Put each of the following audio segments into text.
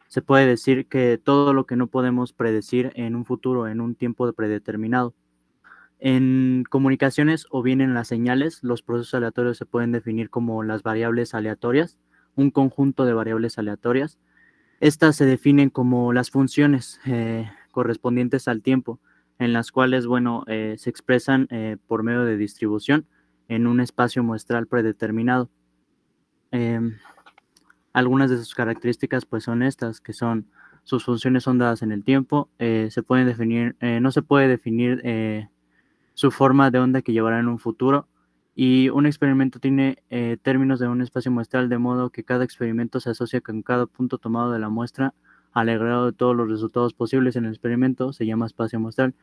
Se puede decir que todo lo que no podemos predecir en un futuro, en un tiempo predeterminado. En comunicaciones o bien en las señales, los procesos aleatorios se pueden definir como las variables aleatorias, un conjunto de variables aleatorias. Estas se definen como las funciones correspondientes al tiempo, en las cuales, bueno, se expresan por medio de distribución en un espacio muestral predeterminado. Em, Algunas de sus características pues son estas, que son sus funciones son dadas en el tiempo, se pueden definir, no se puede definir su forma de onda que llevará en un futuro, y un experimento tiene términos de un espacio muestral, de modo que cada experimento se asocia con cada punto tomado de la muestra al agregado de todos los resultados posibles en el experimento, se llama espacio muestral.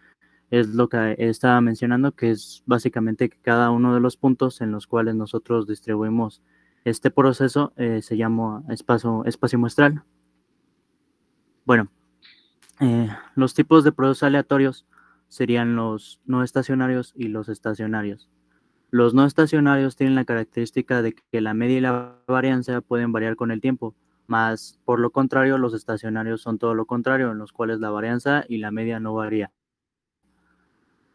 Es lo que estaba mencionando, que es básicamente que cada uno de los puntos en los cuales nosotros distribuimos este proceso se llama espacio muestral. Bueno, los tipos de procesos aleatorios serían los no estacionarios y los estacionarios. Los no estacionarios tienen la característica de que la media y la varianza pueden variar con el tiempo, más por lo contrario, los estacionarios son todo lo contrario, en los cuales la varianza y la media no varía.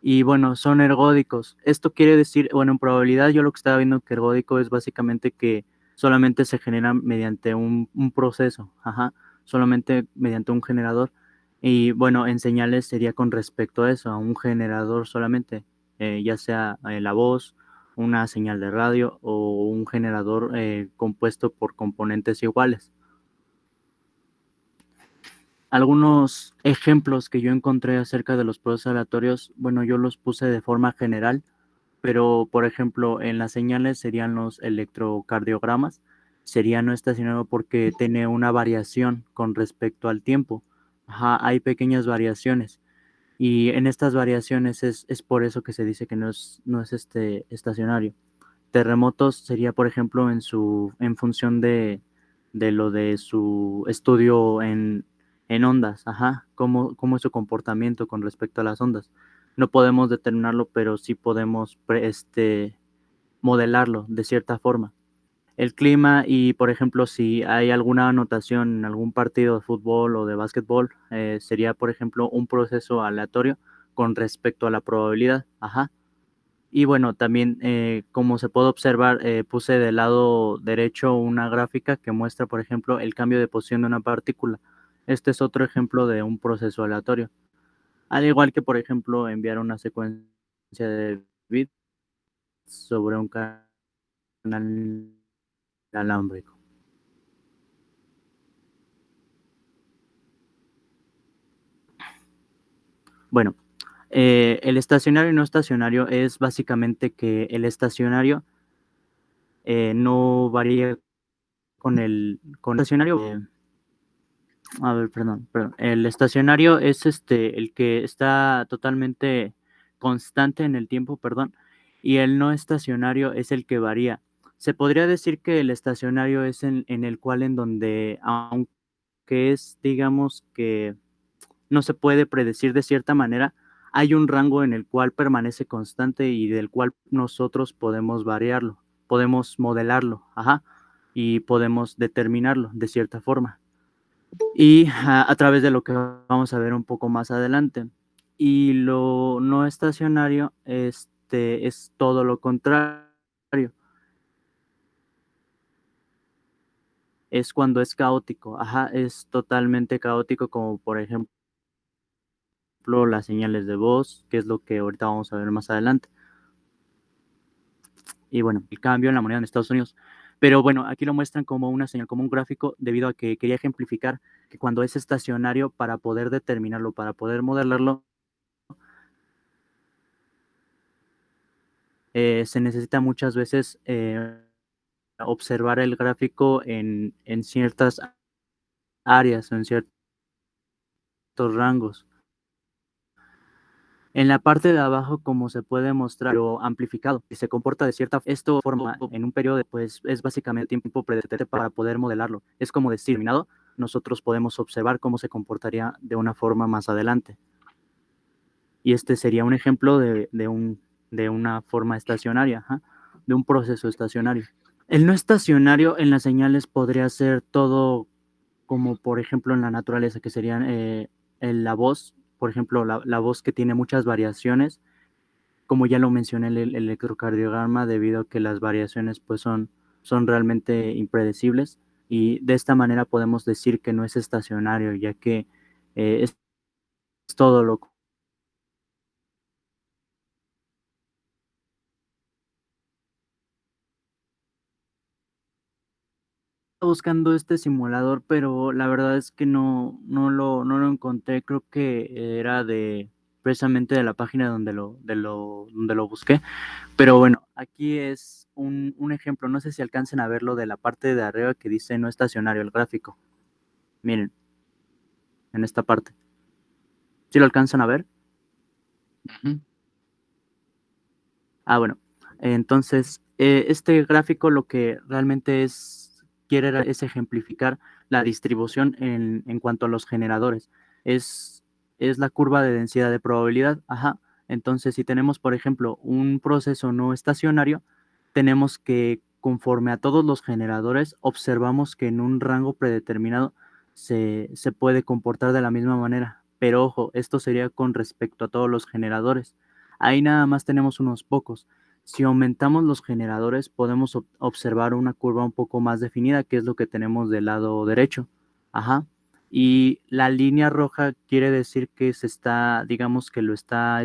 Y bueno, son ergódicos. Esto quiere decir, bueno, en probabilidad yo lo que estaba viendo que ergódico es básicamente que solamente se genera mediante un proceso, ajá, solamente mediante un generador. Y bueno, en señales sería con respecto a eso, a un generador solamente, ya sea la voz, una señal de radio o un generador compuesto por componentes iguales. Algunos ejemplos que yo encontré acerca de los procesos aleatorios, bueno, yo los puse de forma general, pero por ejemplo, en las señales serían los electrocardiogramas, sería no estacionario porque tiene una variación con respecto al tiempo. Ajá, hay pequeñas variaciones y en estas variaciones es por eso que se dice que no es estacionario. Terremotos sería, por ejemplo, en función de lo de su estudio en ondas, ajá, cómo es su comportamiento con respecto a las ondas. No podemos determinarlo, pero sí podemos modelarlo de cierta forma. El clima y, por ejemplo, si hay alguna anotación en algún partido de fútbol o de básquetbol, sería, por ejemplo, un proceso aleatorio con respecto a la probabilidad, ajá. Y bueno, también como se puede observar, puse del lado derecho una gráfica que muestra, por ejemplo, el cambio de posición de una partícula. Este es otro ejemplo de un proceso aleatorio. Al igual que, por ejemplo, enviar una secuencia de bits sobre un canal inalámbrico. Bueno, el estacionario y no estacionario es básicamente que el estacionario no varía con el estacionario. A ver, perdón. El estacionario es el que está totalmente constante en el tiempo, perdón, y el no estacionario es el que varía. Se podría decir que el estacionario es en el cual en donde, aunque es, digamos que no se puede predecir de cierta manera, hay un rango en el cual permanece constante y del cual nosotros podemos variarlo, podemos modelarlo, ajá, y podemos determinarlo de cierta forma y a través de lo que vamos a ver un poco más adelante. Y lo no estacionario es todo lo contrario, es cuando es caótico, ajá, es totalmente caótico, como por ejemplo las señales de voz, que es lo que ahorita vamos a ver más adelante. Y bueno, el cambio en la moneda en Estados Unidos. Pero bueno, aquí lo muestran como una señal, como un gráfico, debido a que quería ejemplificar que cuando es estacionario, para poder determinarlo, para poder modelarlo, se necesita muchas veces observar el gráfico en ciertas áreas o en ciertos rangos. En la parte de abajo, como se puede mostrar, lo amplificado, que se comporta de cierta esto forma en un periodo, pues es básicamente tiempo predeterminado para poder modelarlo. Es como decir, terminado, nosotros podemos observar cómo se comportaría de una forma más adelante. Y este sería un ejemplo de una forma estacionaria, ajá, de un proceso estacionario. El no estacionario en las señales podría ser todo como por ejemplo en la naturaleza, que serían la voz, por ejemplo, la voz que tiene muchas variaciones, como ya lo mencioné, el electrocardiograma, debido a que las variaciones pues son realmente impredecibles, y de esta manera podemos decir que no es estacionario, ya que es todo lo buscando este simulador, pero la verdad es que no lo encontré. Creo que era precisamente de la página donde lo busqué. Pero bueno, aquí es un ejemplo. No sé si alcancen a verlo de la parte de arriba que dice no estacionario, el gráfico. Miren, en esta parte. ¿Sí lo alcanzan a ver? Ujú. Bueno, entonces este gráfico lo que realmente es ejemplificar la distribución en cuanto a los generadores. Es, es la curva de densidad de probabilidad. Ajá. Entonces, si tenemos, por ejemplo, un proceso no estacionario, tenemos que, conforme a todos los generadores, observamos que en un rango predeterminado se puede comportar de la misma manera. Pero ojo, esto sería con respecto a todos los generadores. Ahí nada más tenemos unos pocos. Si aumentamos los generadores, podemos observar una curva un poco más definida, que es lo que tenemos del lado derecho. Ajá. Y la línea roja quiere decir que digamos que lo está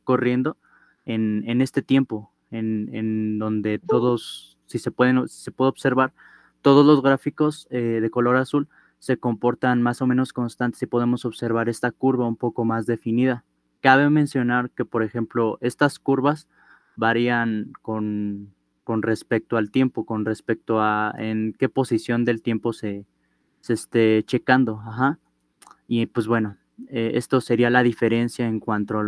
corriendo en este tiempo, en donde todos, si se puede observar, todos los gráficos de color azul se comportan más o menos constantes y podemos observar esta curva un poco más definida. Cabe mencionar que, por ejemplo, estas curvas varían con respecto al tiempo, con respecto a en qué posición del tiempo se esté checando. Ajá. Y pues bueno, esto sería la diferencia en cuanto a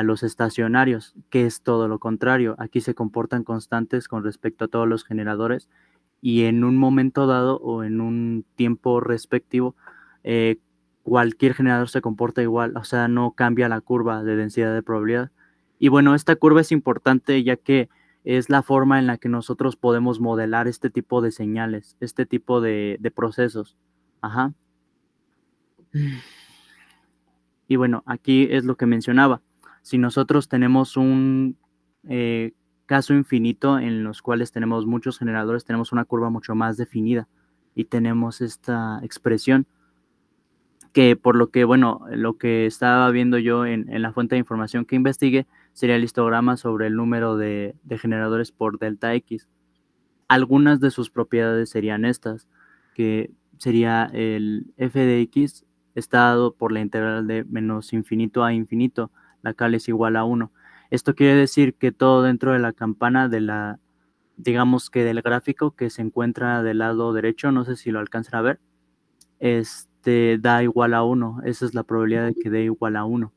los estacionarios, que es todo lo contrario. Aquí se comportan constantes con respecto a todos los generadores, y en un momento dado o en un tiempo respectivo, eh, cualquier generador se comporta igual, o sea, no cambia la curva de densidad de probabilidad. Y bueno, esta curva es importante ya que es la forma en la que nosotros podemos modelar este tipo de señales, este tipo de procesos. Ajá. Y bueno, aquí es lo que mencionaba. Si nosotros tenemos un eh, caso infinito en los cuales tenemos muchos generadores, tenemos una curva mucho más definida y tenemos esta expresión que, por lo que, bueno, lo que estaba viendo yo en la fuente de información que investigué sería el histograma sobre el número de generadores por delta X. Algunas de sus propiedades serían estas, que sería el f de x está dado por la integral de menos infinito a infinito, la cual es igual a 1. Esto quiere decir que todo dentro de la campana digamos que del gráfico que se encuentra del lado derecho, no sé si lo alcanzan a ver, da igual a 1. Esa es la probabilidad de que dé igual a 1.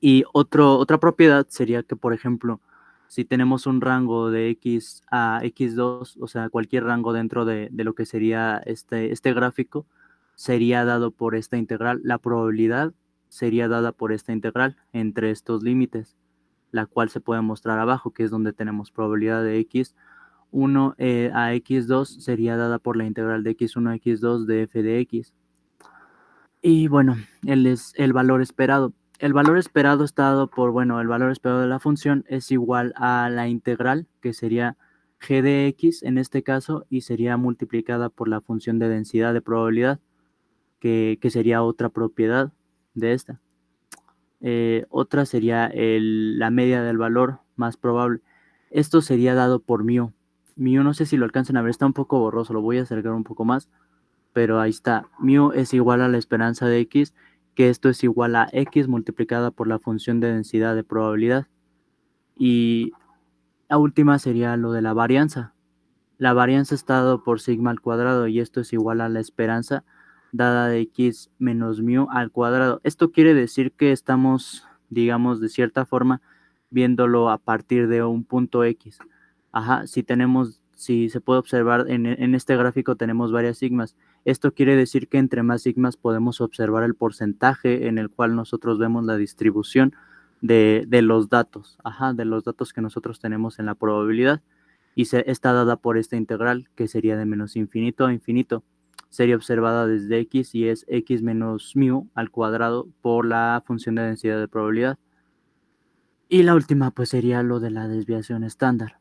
Y otra propiedad sería que, por ejemplo, si tenemos un rango de x a x2, o sea, cualquier rango dentro de lo que sería este gráfico, sería dado por esta integral. La probabilidad sería dada por esta integral entre estos límites, la cual se puede mostrar abajo, que es donde tenemos probabilidad de x1 a x2 sería dada por la integral de x1 a x2 de f de x. Y bueno, él es el valor esperado. El valor esperado está dado por, bueno, el valor esperado de la función es igual a la integral, que sería g de x en este caso, y sería multiplicada por la función de densidad de probabilidad, que sería otra propiedad de esta. Otra sería la media del valor más probable. Esto sería dado por mu. Mu, no sé si lo alcanzan a ver, está un poco borroso, lo voy a acercar un poco más, pero ahí está. Mu es igual a la esperanza de x, que esto es igual a x multiplicada por la función de densidad de probabilidad. Y la última sería lo de la varianza. La varianza está dado por sigma al cuadrado, y esto es igual a la esperanza dada de x menos mu al cuadrado. Esto quiere decir que estamos, digamos, de cierta forma, viéndolo a partir de un punto x. Ajá, si se puede observar en este gráfico tenemos varias sigmas. Esto quiere decir que entre más sigmas podemos observar el porcentaje en el cual nosotros vemos la distribución de los datos, ajá, de los datos que nosotros tenemos en la probabilidad, y está dada por esta integral, que sería de menos infinito a infinito. sería observada desde x y es x menos mu al cuadrado por la función de densidad de probabilidad. Y la última pues sería lo de la desviación estándar,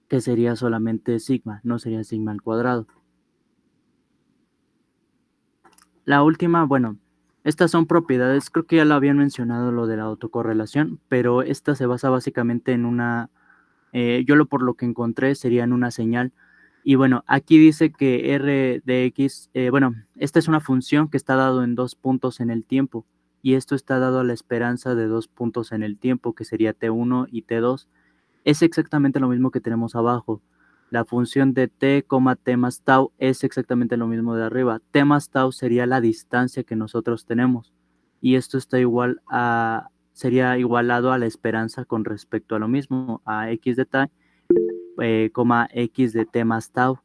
que sería solamente sigma, no sería sigma al cuadrado. La última, bueno, estas son propiedades, creo que ya lo habían mencionado lo de la autocorrelación, pero esta se basa básicamente en una, por lo que encontré sería en una señal. Y bueno, aquí dice que r de x, bueno, esta es una función que está dado en 2 puntos en el tiempo, y esto está dado a la esperanza de 2 puntos en el tiempo, que sería t1 y t2. Es exactamente lo mismo que tenemos abajo. La función de t, t más tau es exactamente lo mismo de arriba. T más tau sería la distancia que nosotros tenemos. Y esto está sería igualado a la esperanza con respecto a lo mismo, a x de t, x de t más tau,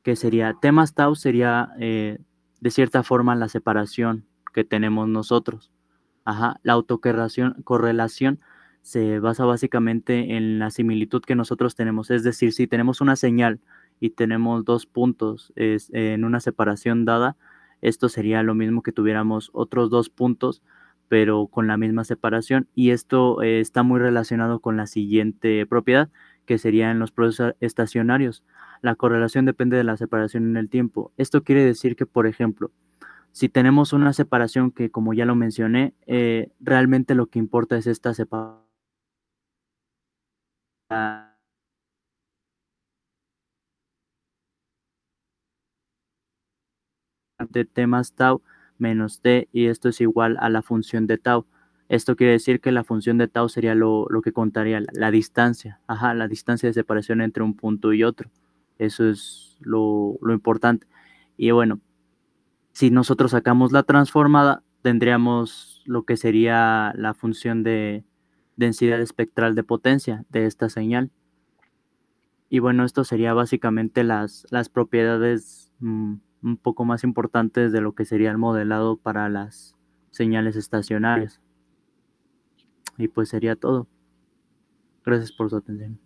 que sería t más tau sería de cierta forma la separación que tenemos nosotros. Ajá, la correlación se basa básicamente en la similitud que nosotros tenemos. Es decir, si tenemos una señal y tenemos 2 puntos en una separación dada, esto sería lo mismo que tuviéramos otros 2 puntos, pero con la misma separación. Y esto está muy relacionado con la siguiente propiedad, que sería en los procesos estacionarios. La correlación depende de la separación en el tiempo. Esto quiere decir que, por ejemplo, si tenemos una separación que, como ya lo mencioné, realmente lo que importa es esta separación de t más tau menos t, y esto es igual a la función de tau. Esto quiere decir que la función de tau sería lo que contaría la distancia, ajá, la distancia de separación entre un punto y otro. Eso es lo importante. Y bueno, si nosotros sacamos la transformada, tendríamos lo que sería la función de densidad espectral de potencia de esta señal. Y bueno, esto sería básicamente las propiedades un poco más importantes de lo que sería el modelado para las señales estacionarias. Y pues sería todo. Gracias por su atención.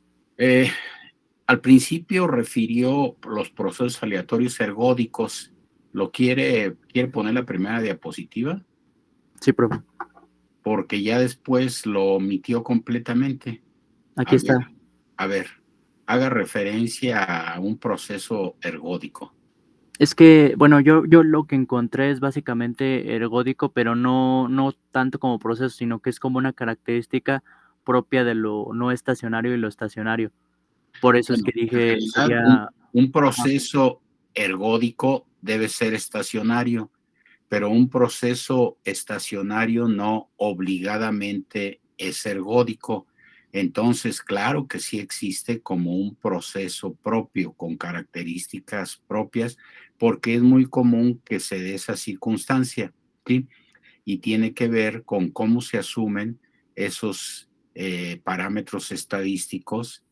Al principio refirió los procesos aleatorios ergódicos. ¿Lo quiere poner la primera diapositiva? Sí, profe. Porque ya después lo omitió completamente. Aquí está. A ver, haga referencia a un proceso ergódico. Es que, bueno, yo lo que encontré es básicamente ergódico, pero no tanto como proceso, sino que es como una característica propia de lo no estacionario y lo estacionario. Por eso es Bueno, que en dije, realidad sería, un ajá, proceso ergódico debe ser estacionario, pero un proceso estacionario no obligadamente es ergódico. Entonces, claro que sí existe como un proceso propio, con características propias, porque es muy común que se dé esa circunstancia, ¿sí? Y tiene que ver con cómo se asumen esos parámetros estadísticos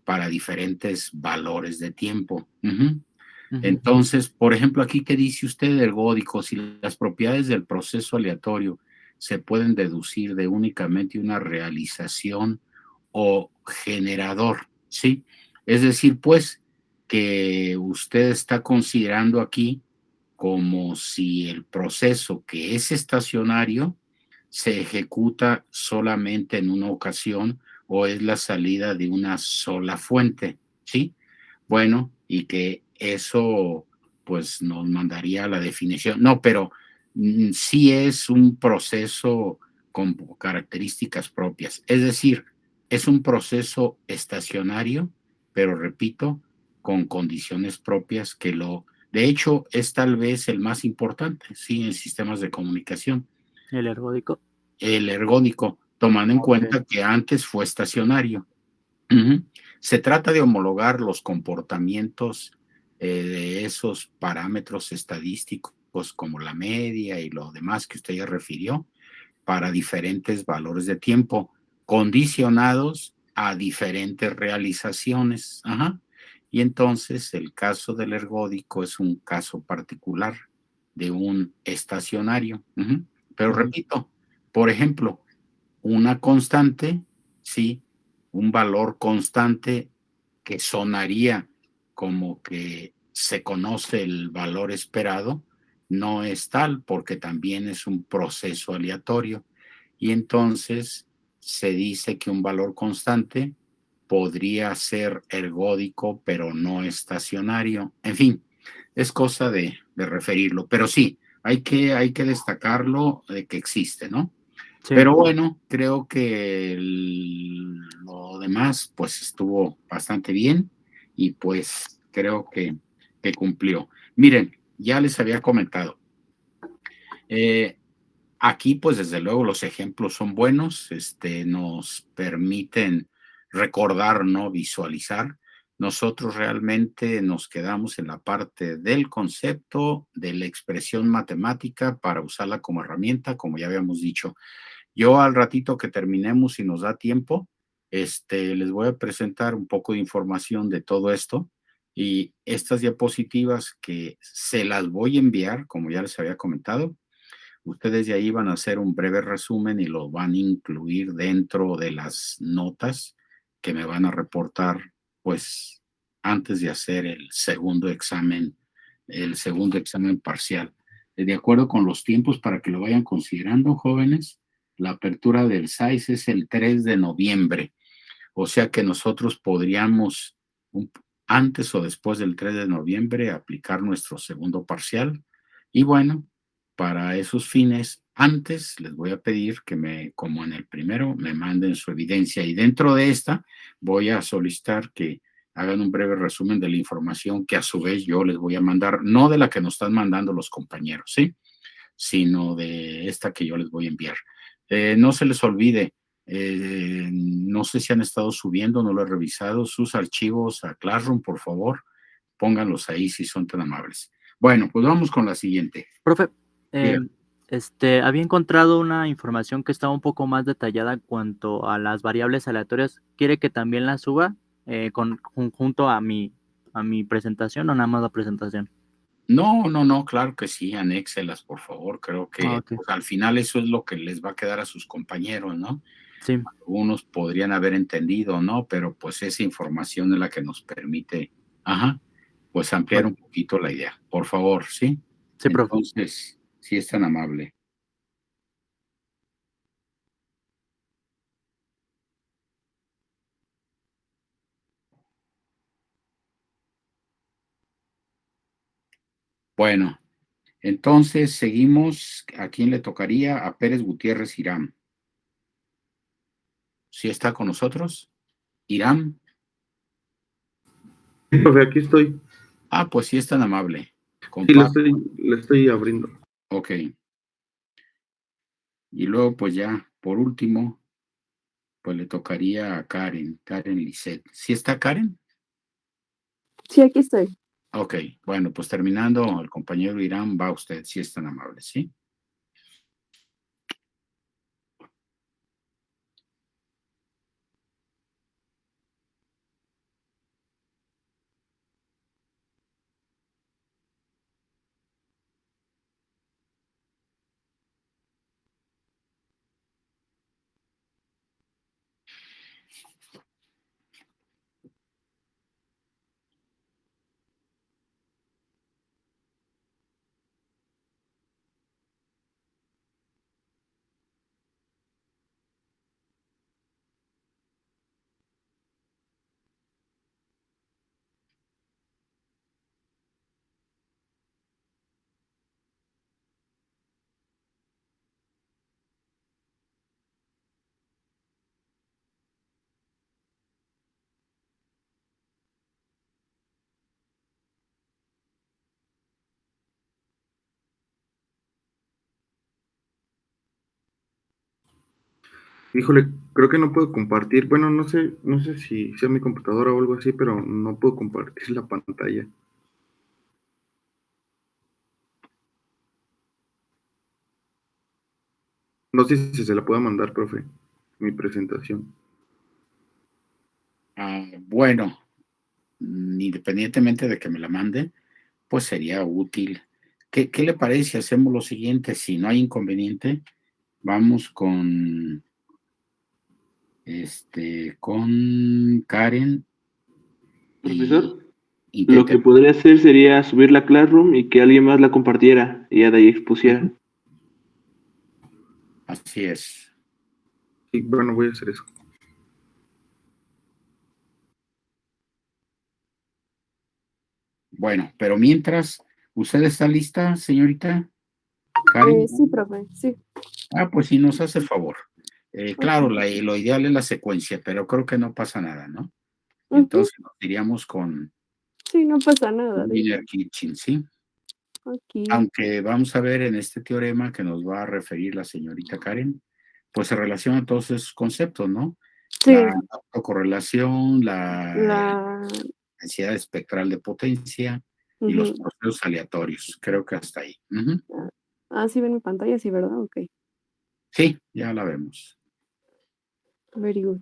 para diferentes valores de tiempo. Entonces, por ejemplo, aquí que dice usted ergódico, si las propiedades del proceso aleatorio se pueden deducir de únicamente una realización o generador, ¿sí? Es decir, pues, que usted está considerando aquí como si el proceso que es estacionario se ejecuta solamente en una ocasión o es la salida de una sola fuente, ¿sí? Bueno, y que eso pues nos mandaría a la definición. No, pero sí es un proceso con características propias. Es decir, es un proceso estacionario, pero repito, con condiciones propias que lo... De hecho, es tal vez el más importante, sí, en sistemas de comunicación, el ergódico. el ergódico, tomando en Ok. cuenta que antes fue estacionario. Ujú. Se trata de homologar los comportamientos de esos parámetros estadísticos como la media y lo demás que usted ya refirió para diferentes valores de tiempo condicionados a diferentes realizaciones. Ajá. Y entonces el caso del ergódico es un caso particular de un estacionario. Ujú. Pero Ujú. repito, por ejemplo, una constante, sí, un valor constante que sonaría como que se conoce el valor esperado, no es tal porque también es un proceso aleatorio. Y entonces se dice que un valor constante podría ser ergódico, pero no estacionario. En fin, es cosa de referirlo. Pero sí, hay que destacarlo de que existe, ¿no? Sí, Pero bueno, creo que lo demás pues estuvo bastante bien y pues creo que cumplió. Miren, ya les había comentado, eh, aquí pues desde luego los ejemplos son buenos, nos permiten recordar, no visualizar. Nosotros realmente nos quedamos en la parte del concepto, de la expresión matemática para usarla como herramienta, como ya habíamos dicho. Yo al ratito que terminemos, si nos da tiempo, les voy a presentar un poco de información de todo esto y estas diapositivas que se las voy a enviar, como ya les había comentado, ustedes de ahí van a hacer un breve resumen y lo van a incluir dentro de las notas que me van a reportar, pues, antes de hacer el segundo examen parcial. De acuerdo con los tiempos, para que lo vayan considerando, jóvenes, la apertura del SAIS es el 3 de noviembre, o sea que nosotros podríamos, un- antes o después del 3 de noviembre, aplicar nuestro segundo parcial. Y bueno, para esos fines, antes les voy a pedir que como en el primero, me manden su evidencia y dentro de esta voy a solicitar que hagan un breve resumen de la información que a su vez yo les voy a mandar, no de la que nos están mandando los compañeros, ¿sí? Sino de esta que yo les voy a enviar. No se les olvide, no sé si han estado subiendo, no lo he revisado, sus archivos a Classroom, por favor, pónganlos ahí si son tan amables. Bueno, pues vamos con la siguiente. profe, Diga. había encontrado una información que estaba un poco más detallada en cuanto a las variables aleatorias. ¿Quiere que también la suba junto a mi presentación o nada más la presentación? No, no, no, claro que sí, anéxelas, por favor. Creo Ah, que ok. pues, al final eso es lo que les va a quedar a sus compañeros, ¿no? Sí, Algunos podrían haber entendido, ¿no? Pero pues esa información es la que nos permite, ajá, pues ampliar bueno, un poquito la idea. Por favor, ¿sí? sí, profe. Entonces, si es tan amable. Bueno, entonces seguimos. ¿A quién le tocaría? A Pérez Gutiérrez Irán. ¿Sí está con nosotros? Irán. Sí, profe, aquí estoy. Ah, pues sí es tan amable. Sí, Comparto. le estoy abriendo. Ok. Y luego, pues ya, por último, pues le tocaría a Karen Lisset. ¿Sí está Karen? Sí, aquí estoy. Ok, bueno, pues terminando, el compañero Irán va usted, si es tan amable, ¿sí? Híjole, creo que no puedo compartir. Bueno, no sé si sea mi computadora o algo así, pero no puedo compartir la pantalla. No sé si se la pueda mandar, profe, mi presentación. Bueno, independientemente de que me la mande, pues sería útil. ¿Qué le parece si hacemos lo siguiente? Si no hay inconveniente, vamos con Karen y Profesor. Lo que podría hacer sería subir la Classroom y que alguien más la compartiera y ya de ahí expusiera. Así es. Sí, bueno, voy a hacer eso. Bueno, pero mientras, ¿usted está lista, señorita Karen? Sí, profe, sí. Pues sí, nos hace el favor. Claro, Ok. lo ideal es la secuencia, pero creo que no pasa nada, ¿no? Ujú. Entonces nos iríamos con Sí, no pasa nada. Wiener Kitchen, ¿sí? Aquí. Aunque vamos a ver en este teorema que nos va a referir la señorita Karen, pues se relacionan todos esos conceptos, ¿no? Sí, La autocorrelación, la la... densidad espectral de potencia y los ujú. procesos aleatorios. Creo que hasta ahí. Ujú. Sí ven mi pantalla, sí, ¿verdad? Ok, Sí, ya la vemos. very good.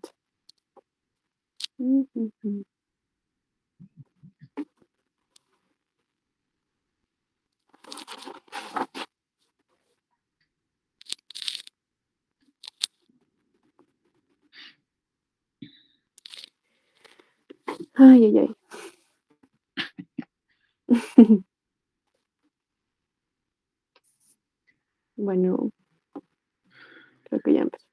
Ujú. Ay, ay, ay. Bueno, creo que ya empezó.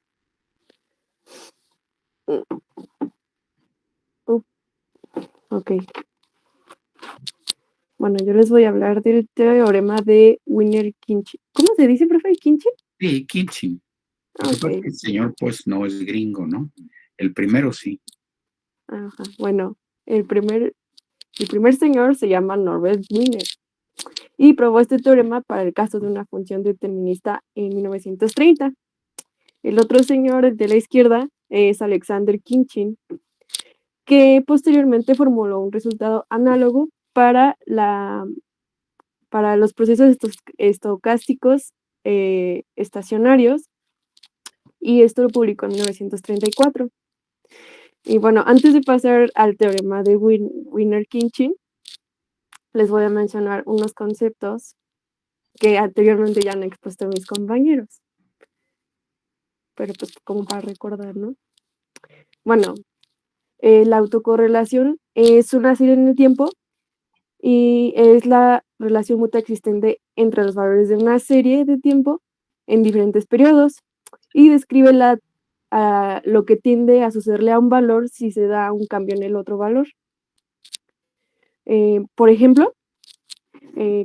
Ok. Bueno, yo les voy a hablar del teorema de Wiener-Kinchi. ¿Cómo se dice, profe? ¿Kinchi? Sí, Kitchen. Lo que pasa es Ok. que el señor, pues, no es gringo, ¿no? El primero sí. Ajá. Bueno, el primer señor se llama Norbert Wiener y probó este teorema para el caso de una función determinista en 1930. El otro señor, el de la izquierda, es Alexander Kinchin, que posteriormente formuló un resultado análogo para los procesos estocásticos estacionarios, y esto lo publicó en 1934. Y bueno, antes de pasar al teorema de Wiener-Kinchin, les voy a mencionar unos conceptos que anteriormente ya han expuesto mis compañeros, pero pues como para recordar, ¿no? Bueno, la autocorrelación es una serie en el tiempo y es la relación mutua existente entre los valores de una serie de tiempo en diferentes periodos y describe lo que tiende a sucederle a un valor si se da un cambio en el otro valor. Por ejemplo,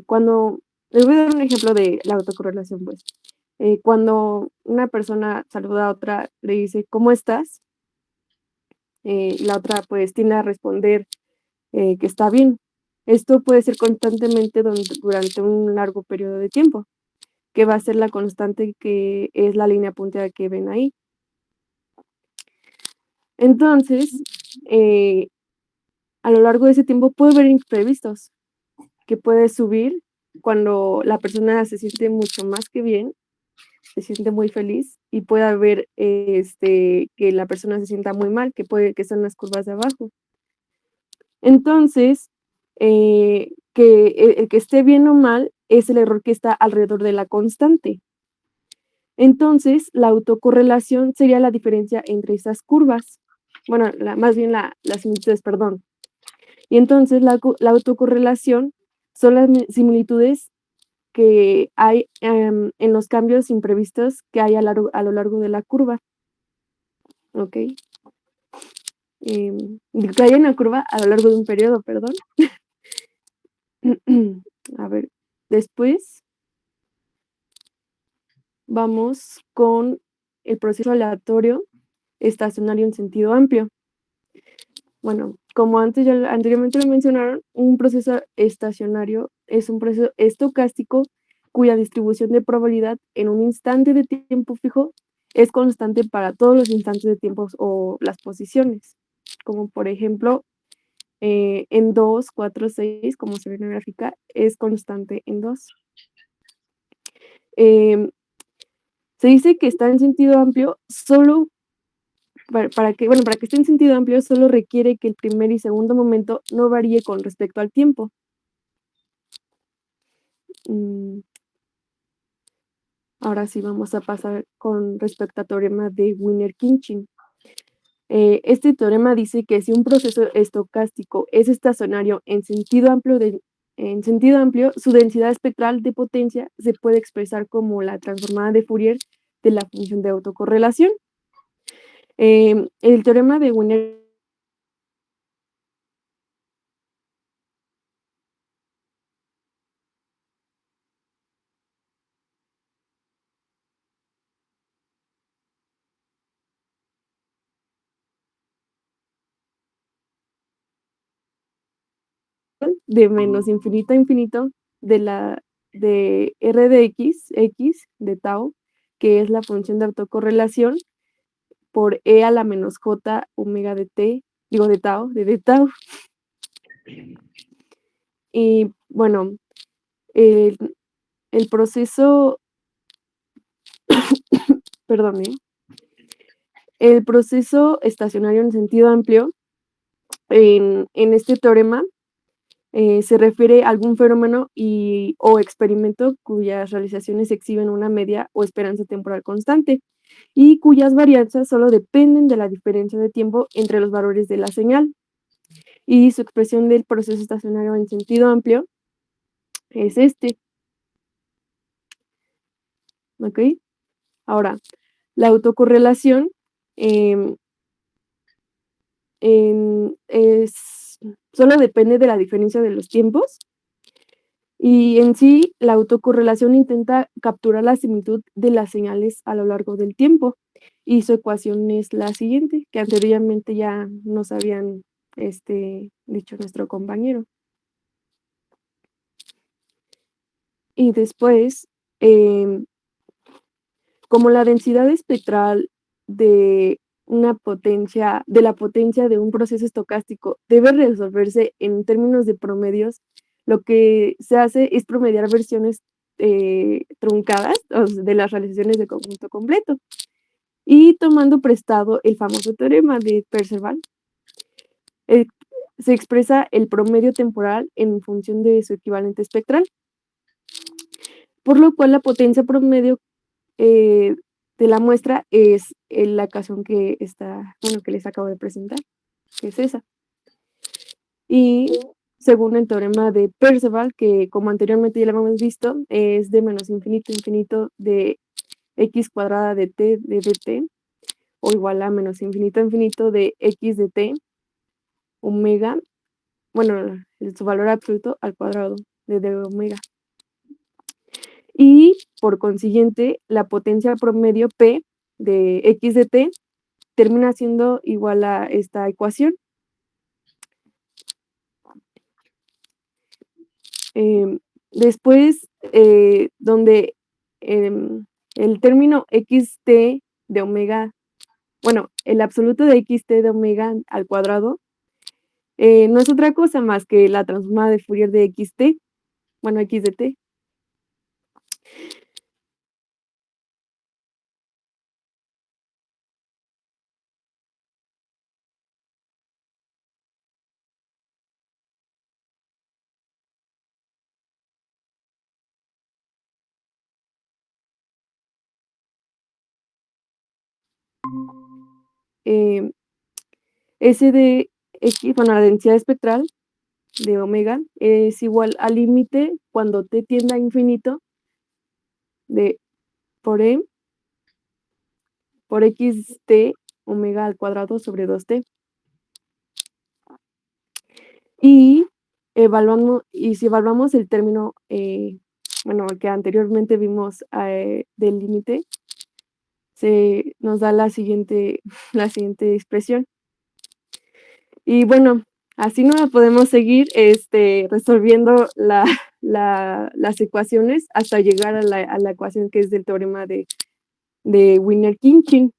cuando les voy a dar un ejemplo de la autocorrelación, pues. Cuando una persona saluda a otra, le dice, ¿cómo estás? Y la otra pues tiende a responder que está bien. Esto puede ser constantemente durante un largo periodo de tiempo, que va a ser la constante que es la línea punteada que ven ahí. Entonces, a lo largo de ese tiempo puede haber imprevistos, que puede subir cuando la persona se siente mucho más que bien, se siente muy feliz, y puede haber que la persona se sienta muy mal, que son las curvas de abajo. Entonces, el que esté bien o mal es el error que está alrededor de la constante. Entonces, la autocorrelación sería la diferencia entre esas curvas. Bueno, más bien las similitudes, perdón. Y entonces la autocorrelación son las similitudes que hay en los cambios imprevistos que hay a lo largo de la curva. ¿Ok? Que hay en la curva a lo largo de un periodo, perdón. A ver, después vamos con el proceso aleatorio estacionario en sentido amplio. Bueno, como anteriormente lo mencionaron, un proceso estacionario es un proceso estocástico cuya distribución de probabilidad en un instante de tiempo fijo es constante para todos los instantes de tiempo o las posiciones, como por ejemplo en 2, 4, 6, como se ve en la gráfica, es constante en 2. Se dice que está en sentido amplio solo para que esté en sentido amplio solo requiere que el primer y segundo momento no varíe con respecto al tiempo. Ahora sí vamos a pasar con respecto al teorema de Wiener-Kinchin. Este teorema dice que si un proceso estocástico es estacionario en sentido amplio, su densidad espectral de potencia se puede expresar como la transformada de Fourier de la función de autocorrelación. El teorema de Wiener de menos infinito a infinito de R de X de tau, que es la función de autocorrelación, por E a la menos J omega de T, digo de tau. Y bueno, el proceso, perdón, el proceso estacionario en sentido amplio, en este teorema, se refiere a algún fenómeno o experimento cuyas realizaciones exhiben una media o esperanza temporal constante y cuyas varianzas solo dependen de la diferencia de tiempo entre los valores de la señal. Y su expresión del proceso estacionario en sentido amplio es este. ¿Ok? Ahora, la autocorrelación solo depende de la diferencia de los tiempos. Y en sí, la autocorrelación intenta capturar la similitud de las señales a lo largo del tiempo. Y su ecuación es la siguiente, que anteriormente ya nos habían dicho nuestro compañero. Y después, como la densidad espectral de la potencia de un proceso estocástico debe resolverse en términos de promedios, lo que se hace es promediar versiones truncadas de las realizaciones de conjunto completo. Y tomando prestado el famoso teorema de Perceval, se expresa el promedio temporal en función de su equivalente espectral, por lo cual la potencia promedio de la muestra es la ecuación que les acabo de presentar, que es esa. Y según el teorema de Perceval, que como anteriormente ya lo hemos visto, es de menos infinito a infinito de x cuadrada de t de dt, o igual a menos infinito a infinito de x de t omega, bueno, su valor absoluto al cuadrado de d omega. Y por consiguiente, la potencia promedio P de x de t termina siendo igual a esta ecuación. Después, donde el término xt de omega, bueno, el absoluto de xt de omega al cuadrado, no es otra cosa más que la transformada de Fourier de xt, bueno, x de t. S de x, bueno, la densidad espectral de omega es igual al límite cuando t tiende a infinito de por e por xt omega al cuadrado sobre 2t. Y si evaluamos el término, que anteriormente vimos del límite, se nos da la siguiente expresión. Y bueno, así no podemos seguir resolviendo las ecuaciones hasta llegar a la ecuación que es del teorema de Wiener-Khinchin.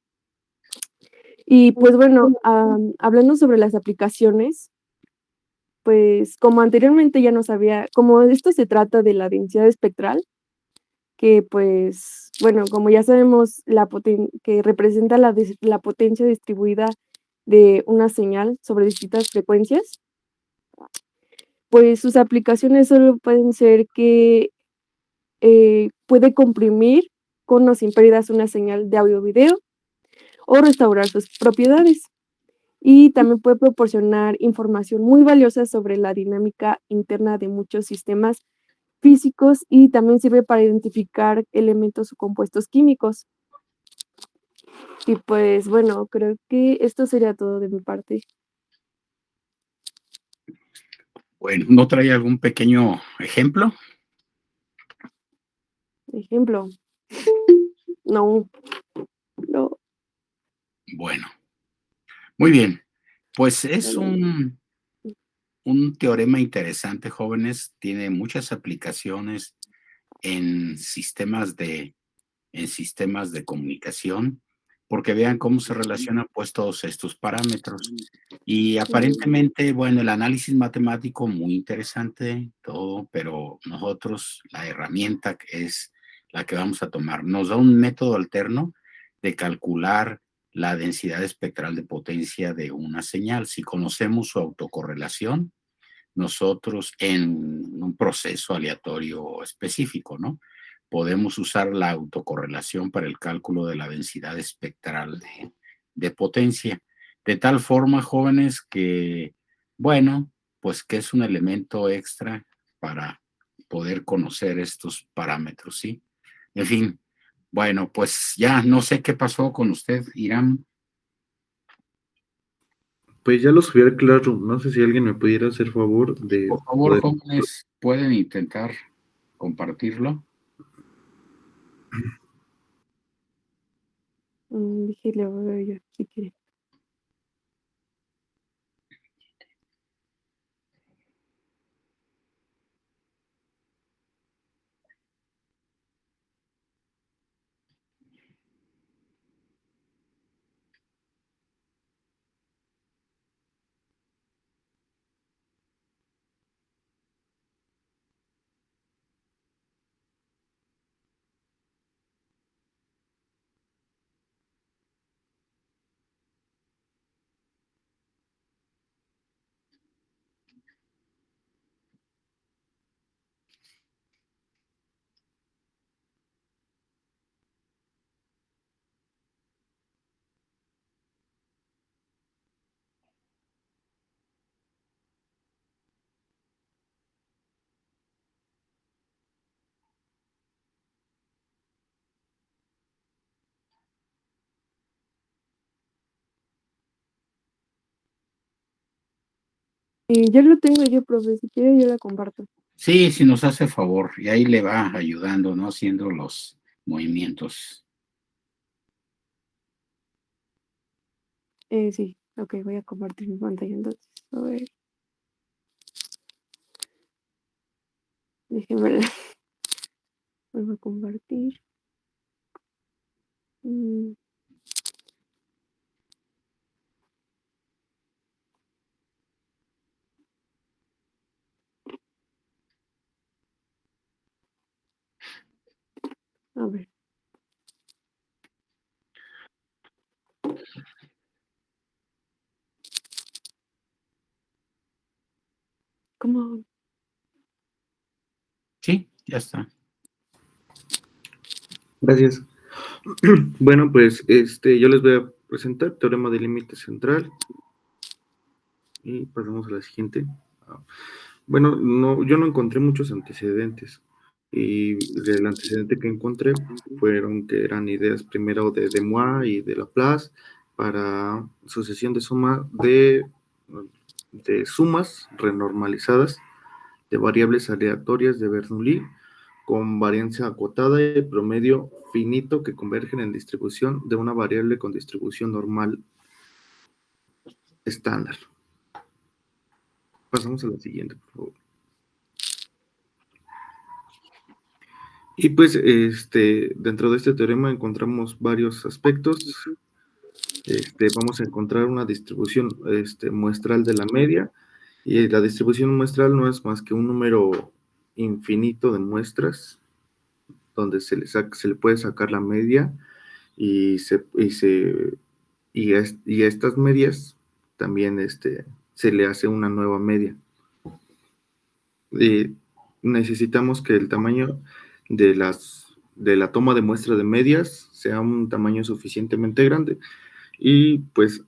Y pues bueno, hablando sobre las aplicaciones, pues como anteriormente ya no sabía, como esto se trata de la densidad espectral, que pues, bueno, como ya sabemos, que representa la potencia distribuida de una señal sobre distintas frecuencias, pues sus aplicaciones solo pueden ser que puede comprimir con o sin pérdidas una señal de audio o video o restaurar sus propiedades. y también puede proporcionar información muy valiosa sobre la dinámica interna de muchos sistemas físicos y también sirve para identificar elementos o compuestos químicos. Y pues bueno, creo que esto sería todo de mi parte. Bueno, ¿no trae algún pequeño ejemplo? Ejemplo, no, no. Bueno, muy bien. Pues es Bueno, un teorema interesante, jóvenes. Tiene muchas aplicaciones en sistemas de comunicación, porque vean cómo se relacionan pues todos estos parámetros. Y aparentemente, bueno, el análisis matemático muy interesante, todo, pero nosotros la herramienta que es la que vamos a tomar nos da un método alterno de calcular la densidad espectral de potencia de una señal. Si conocemos su autocorrelación, nosotros en un proceso aleatorio específico, ¿no? Podemos usar la autocorrelación para el cálculo de la densidad espectral de potencia. De tal forma, jóvenes, que, bueno, pues que es un elemento extra para poder conocer estos parámetros, ¿sí? En fin, bueno, pues ya no sé qué pasó con usted, Irán. Pues ya lo subí al Classroom. No sé si alguien me pudiera hacer favor de Por favor, poder. jóvenes, pueden intentar compartirlo. Déjale ver yo, si quiere. Ya lo tengo yo, profe, si quiere yo la comparto. Sí, si nos hace favor, y ahí le va ayudando, ¿no? Haciendo los movimientos. Sí, ok, voy a compartir mi pantalla entonces. A ver, déjenme ver. Vuelvo a compartir. Mm, a ver, ¿cómo? Sí, ya está. Gracias. Bueno, pues yo les voy a presentar teorema de límite central y pasamos a la siguiente. Bueno, no, yo no encontré muchos antecedentes y el antecedente que encontré fueron que eran ideas primero de Demois y de Laplace para sucesión de sumas renormalizadas de variables aleatorias de Bernoulli con varianza acotada y promedio finito que convergen en distribución de una variable con distribución normal estándar. Pasamos a la siguiente, por favor. Y pues, dentro de este teorema encontramos varios aspectos. Vamos a encontrar una distribución muestral de la media, y la distribución muestral no es más que un número infinito de muestras, donde se le puede sacar la media, y a estas medias también se le hace una nueva media. Necesitamos que el tamaño de la toma de muestra de medias sea un tamaño suficientemente grande, y pues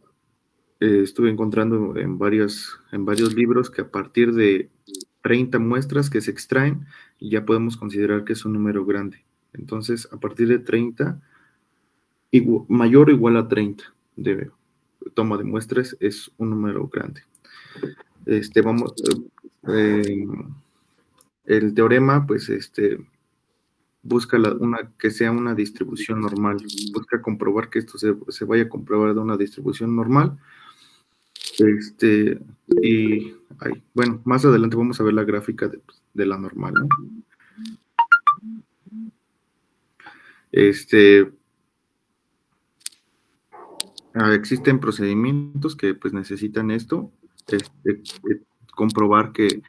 estuve encontrando en varios libros que a partir de 30 muestras que se extraen, ya podemos considerar que es un número grande. Entonces, a partir de 30, mayor o igual a 30 de toma de muestras es un número grande. El teorema, pues, busca que sea una distribución normal, busca comprobar que esto se vaya a comprobar de una distribución normal. Bueno, más adelante vamos a ver la gráfica de la normal, ¿no? Existen procedimientos que pues necesitan esto, comprobar que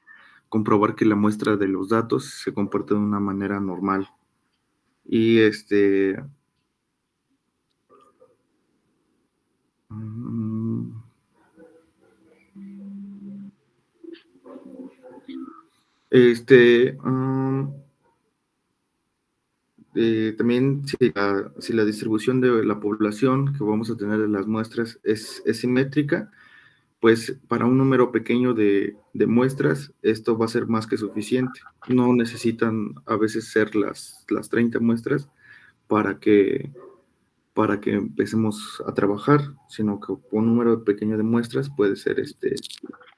la muestra de los datos se comporta de una manera normal. Y también si la distribución de la población que vamos a tener en las muestras es simétrica, pues para un número pequeño de muestras, esto va a ser más que suficiente. No necesitan a veces ser las 30 muestras para que empecemos a trabajar, sino que un número pequeño de muestras puede ser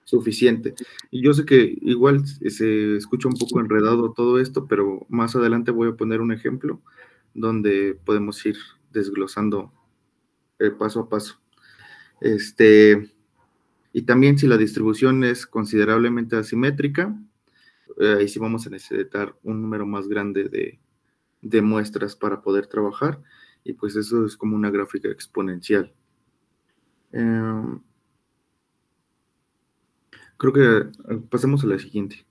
suficiente. Y yo sé que igual se escucha un poco enredado todo esto, pero más adelante voy a poner un ejemplo donde podemos ir desglosando paso a paso. Y también si la distribución es considerablemente asimétrica, ahí sí vamos a necesitar un número más grande de muestras para poder trabajar, y pues eso es como una gráfica exponencial. Creo que pasemos a la siguiente.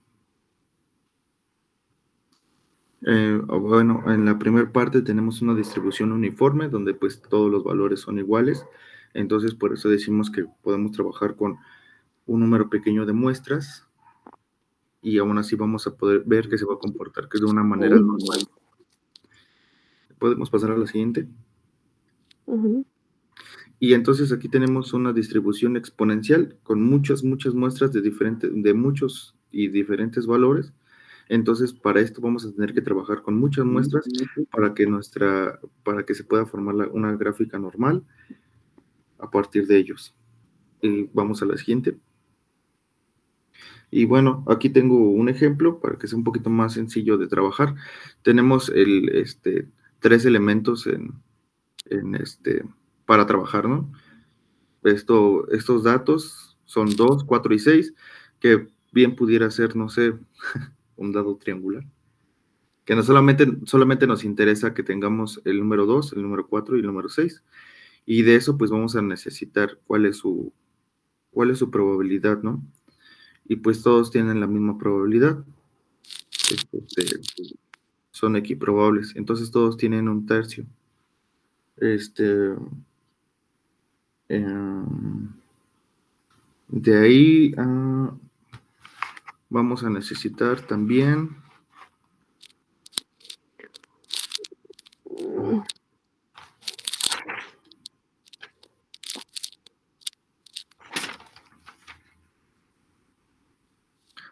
Bueno, en la primera parte tenemos una distribución uniforme donde pues todos los valores son iguales, entonces por eso decimos que podemos trabajar con un número pequeño de muestras y aún así vamos a poder ver que se va a comportar que de una manera normal. ¿Podemos pasar a la siguiente? Y entonces aquí tenemos una distribución exponencial con muchas muestras de muchos y diferentes valores. Entonces, para esto vamos a tener que trabajar con muchas muestras para que se pueda formar una gráfica normal a partir de ellos. Y vamos a la siguiente. Y bueno, aquí tengo un ejemplo para que sea un poquito más sencillo de trabajar. Tenemos 3 elementos para trabajar, ¿no? Estos datos son 2, 4 y 6, que bien pudiera ser, no sé, un dado triangular. Que no solamente nos interesa que tengamos el número 2, el número 4 y el número 6. Y de eso pues vamos a necesitar cuál es su probabilidad, ¿no? Y pues todos tienen la misma probabilidad. Son equiprobables. Entonces todos tienen un tercio. De ahí vamos a necesitar también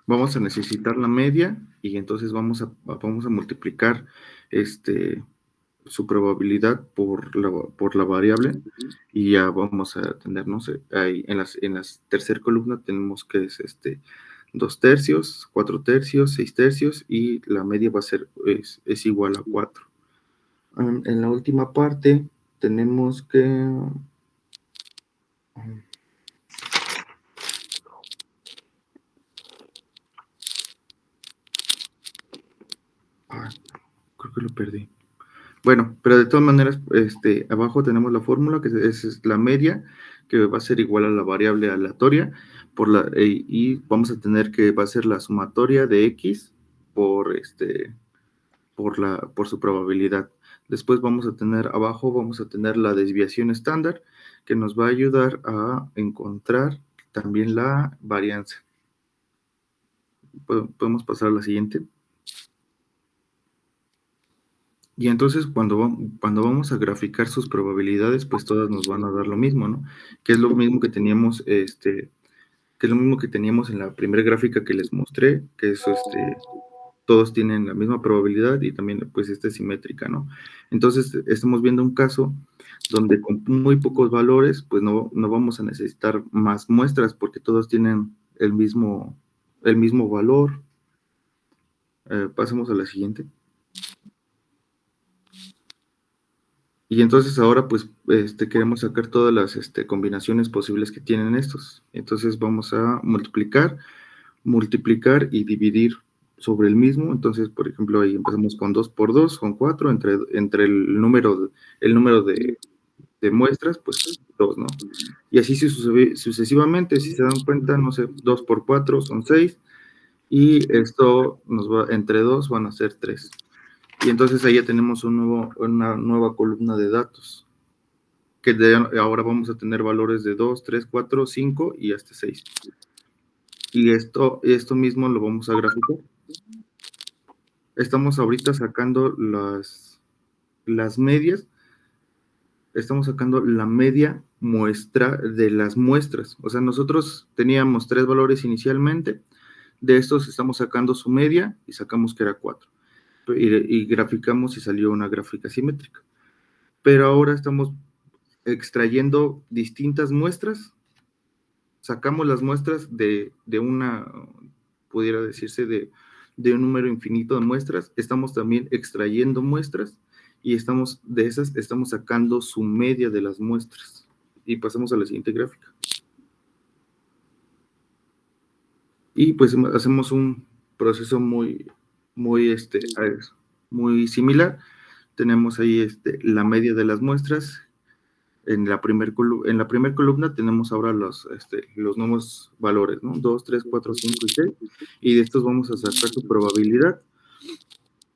vamos a necesitar la media y entonces vamos a multiplicar su probabilidad por la variable y ya vamos a tener, no sé, ahí en la tercera columna tenemos que es 2 tercios, 4 tercios, 6 tercios y la media va a ser es igual a 4. En la última parte tenemos que creo que lo perdí. Bueno, pero de todas maneras, abajo tenemos la fórmula, que es la media, que va a ser igual a la variable aleatoria, y vamos a tener que va a ser la sumatoria de x por su probabilidad. Después abajo vamos a tener la desviación estándar, que nos va a ayudar a encontrar también la varianza. Podemos pasar a la siguiente. Y entonces cuando vamos a graficar sus probabilidades, pues todas nos van a dar lo mismo, ¿no? Que es lo mismo que teníamos, que es lo mismo que teníamos en la primera gráfica que les mostré, que es todos tienen la misma probabilidad y también pues esta es simétrica, ¿no? Entonces estamos viendo un caso donde con muy pocos valores, pues no vamos a necesitar más muestras porque todos tienen el mismo valor. Pasemos a la siguiente. Y entonces ahora pues queremos sacar todas las combinaciones posibles que tienen estos. Entonces vamos a multiplicar y dividir sobre el mismo. Entonces, por ejemplo, ahí empezamos con 2 por 2, con 4, entre el número de muestras, pues 2, ¿no? Y así sucesivamente, si se dan cuenta, no sé, 2 por 4 son 6, y esto nos va, entre 2 van a ser 3. Y entonces ahí ya tenemos una nueva columna de datos, que ahora vamos a tener valores de 2, 3, 4, 5 y hasta 6. Y esto mismo lo vamos a graficar. Estamos ahorita sacando las medias. Estamos sacando la media muestra de las muestras. O sea, nosotros teníamos 3 valores inicialmente. De estos estamos sacando su media y sacamos que era 4. Y graficamos y salió una gráfica simétrica. Pero ahora estamos extrayendo distintas muestras. Sacamos las muestras de una, pudiera decirse, de un número infinito de muestras. Estamos también extrayendo muestras y de esas estamos sacando su media de las muestras. Y pasamos a la siguiente gráfica. Y pues hacemos un proceso muy similar. Tenemos ahí la media de las muestras. En la primera columna tenemos ahora los nuevos valores, ¿no? 2, 3, 4, 5 y 6. Y de estos vamos a sacar su probabilidad.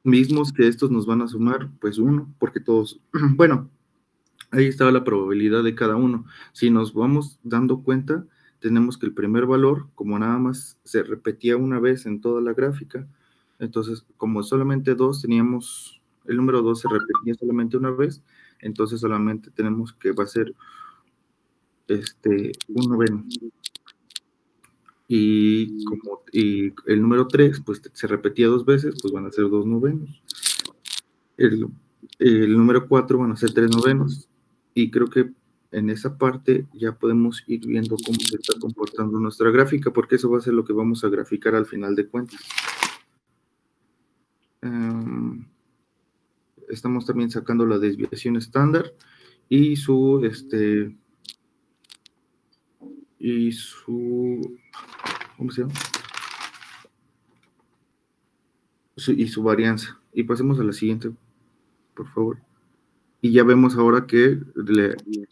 Mismos que estos nos van a sumar, pues 1, porque todos, bueno, ahí está la probabilidad de cada uno. Si nos vamos dando cuenta, tenemos que el primer valor, como nada más se repetía una vez en toda la gráfica, entonces como solamente 2 teníamos, el número 2 se repetía solamente una vez, entonces solamente tenemos que va a ser un noveno. Y el número 3, pues se repetía 2 veces, pues van a ser 2 novenos. El número 4 van a ser 3 novenos. Y creo que en esa parte ya podemos ir viendo cómo se está comportando nuestra gráfica, porque eso va a ser lo que vamos a graficar al final de cuentas. Estamos también sacando la desviación estándar y su ¿cómo se llama? Y su varianza. Y pasemos a la siguiente, por favor. Y ya vemos ahora que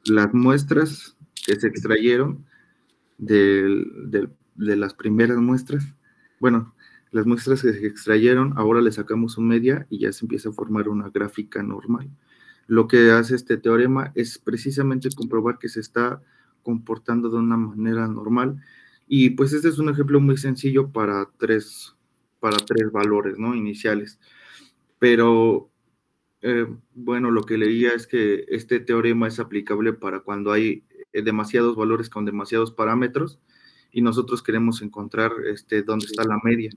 las muestras que se extrayeron de las primeras muestras, bueno, las muestras que se extrayeron, ahora le sacamos su media y ya se empieza a formar una gráfica normal. Lo que hace este teorema es precisamente comprobar que se está comportando de una manera normal. Y pues este es un ejemplo muy sencillo para tres valores, ¿no? Iniciales. Pero bueno, lo que leía es que este teorema es aplicable para cuando hay demasiados valores con demasiados parámetros y nosotros queremos encontrar dónde está la media.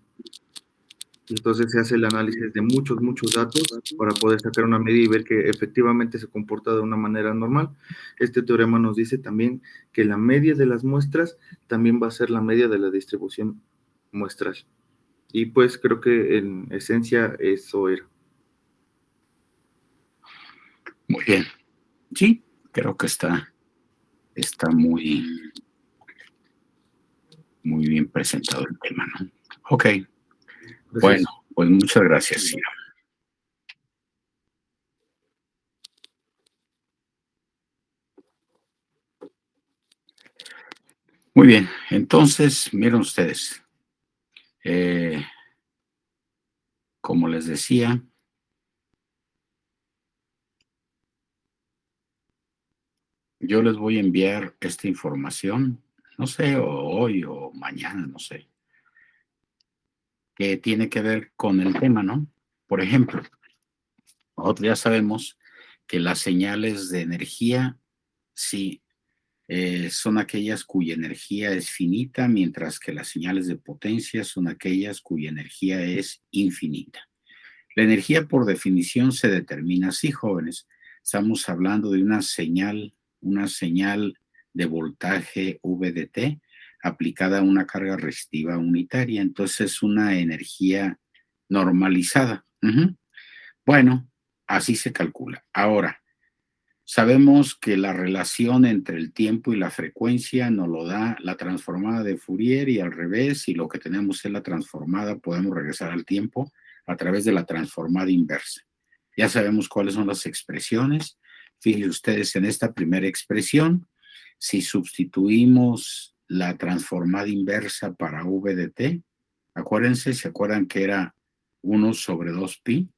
Entonces se hace el análisis de muchos datos para poder sacar una media y ver que efectivamente se comporta de una manera normal. Este teorema nos dice también que la media de las muestras también va a ser la media de la distribución muestral. Y pues creo que en esencia eso era. Muy bien. Sí, creo que está muy bien presentado el tema, ¿no? Ok. Gracias. Bueno, pues muchas gracias, Ciro. Muy bien, entonces, miren ustedes. Como les decía, yo les voy a enviar esta información, no sé, hoy o mañana, no sé, que tiene que ver con el tema, ¿no? Por ejemplo, Nosotros ya sabemos que las señales de energía, sí, son aquellas cuya energía es finita, mientras que las señales de potencia son aquellas cuya energía es infinita. La energía, por definición, se determina así, jóvenes. Estamos hablando de una señal de voltaje VDT aplicada a una carga resistiva unitaria. Entonces, es una energía normalizada. Bueno, así se calcula. Ahora, sabemos que la relación entre el tiempo y la frecuencia nos lo da la transformada de Fourier, y al revés, si lo que tenemos es la transformada, podemos regresar al tiempo a través de la transformada inversa. Ya sabemos cuáles son las expresiones. Fíjense ustedes en esta primera expresión, si sustituimos la transformada inversa para V de t, acuérdense, ¿se acuerdan que era 1 sobre 2pi,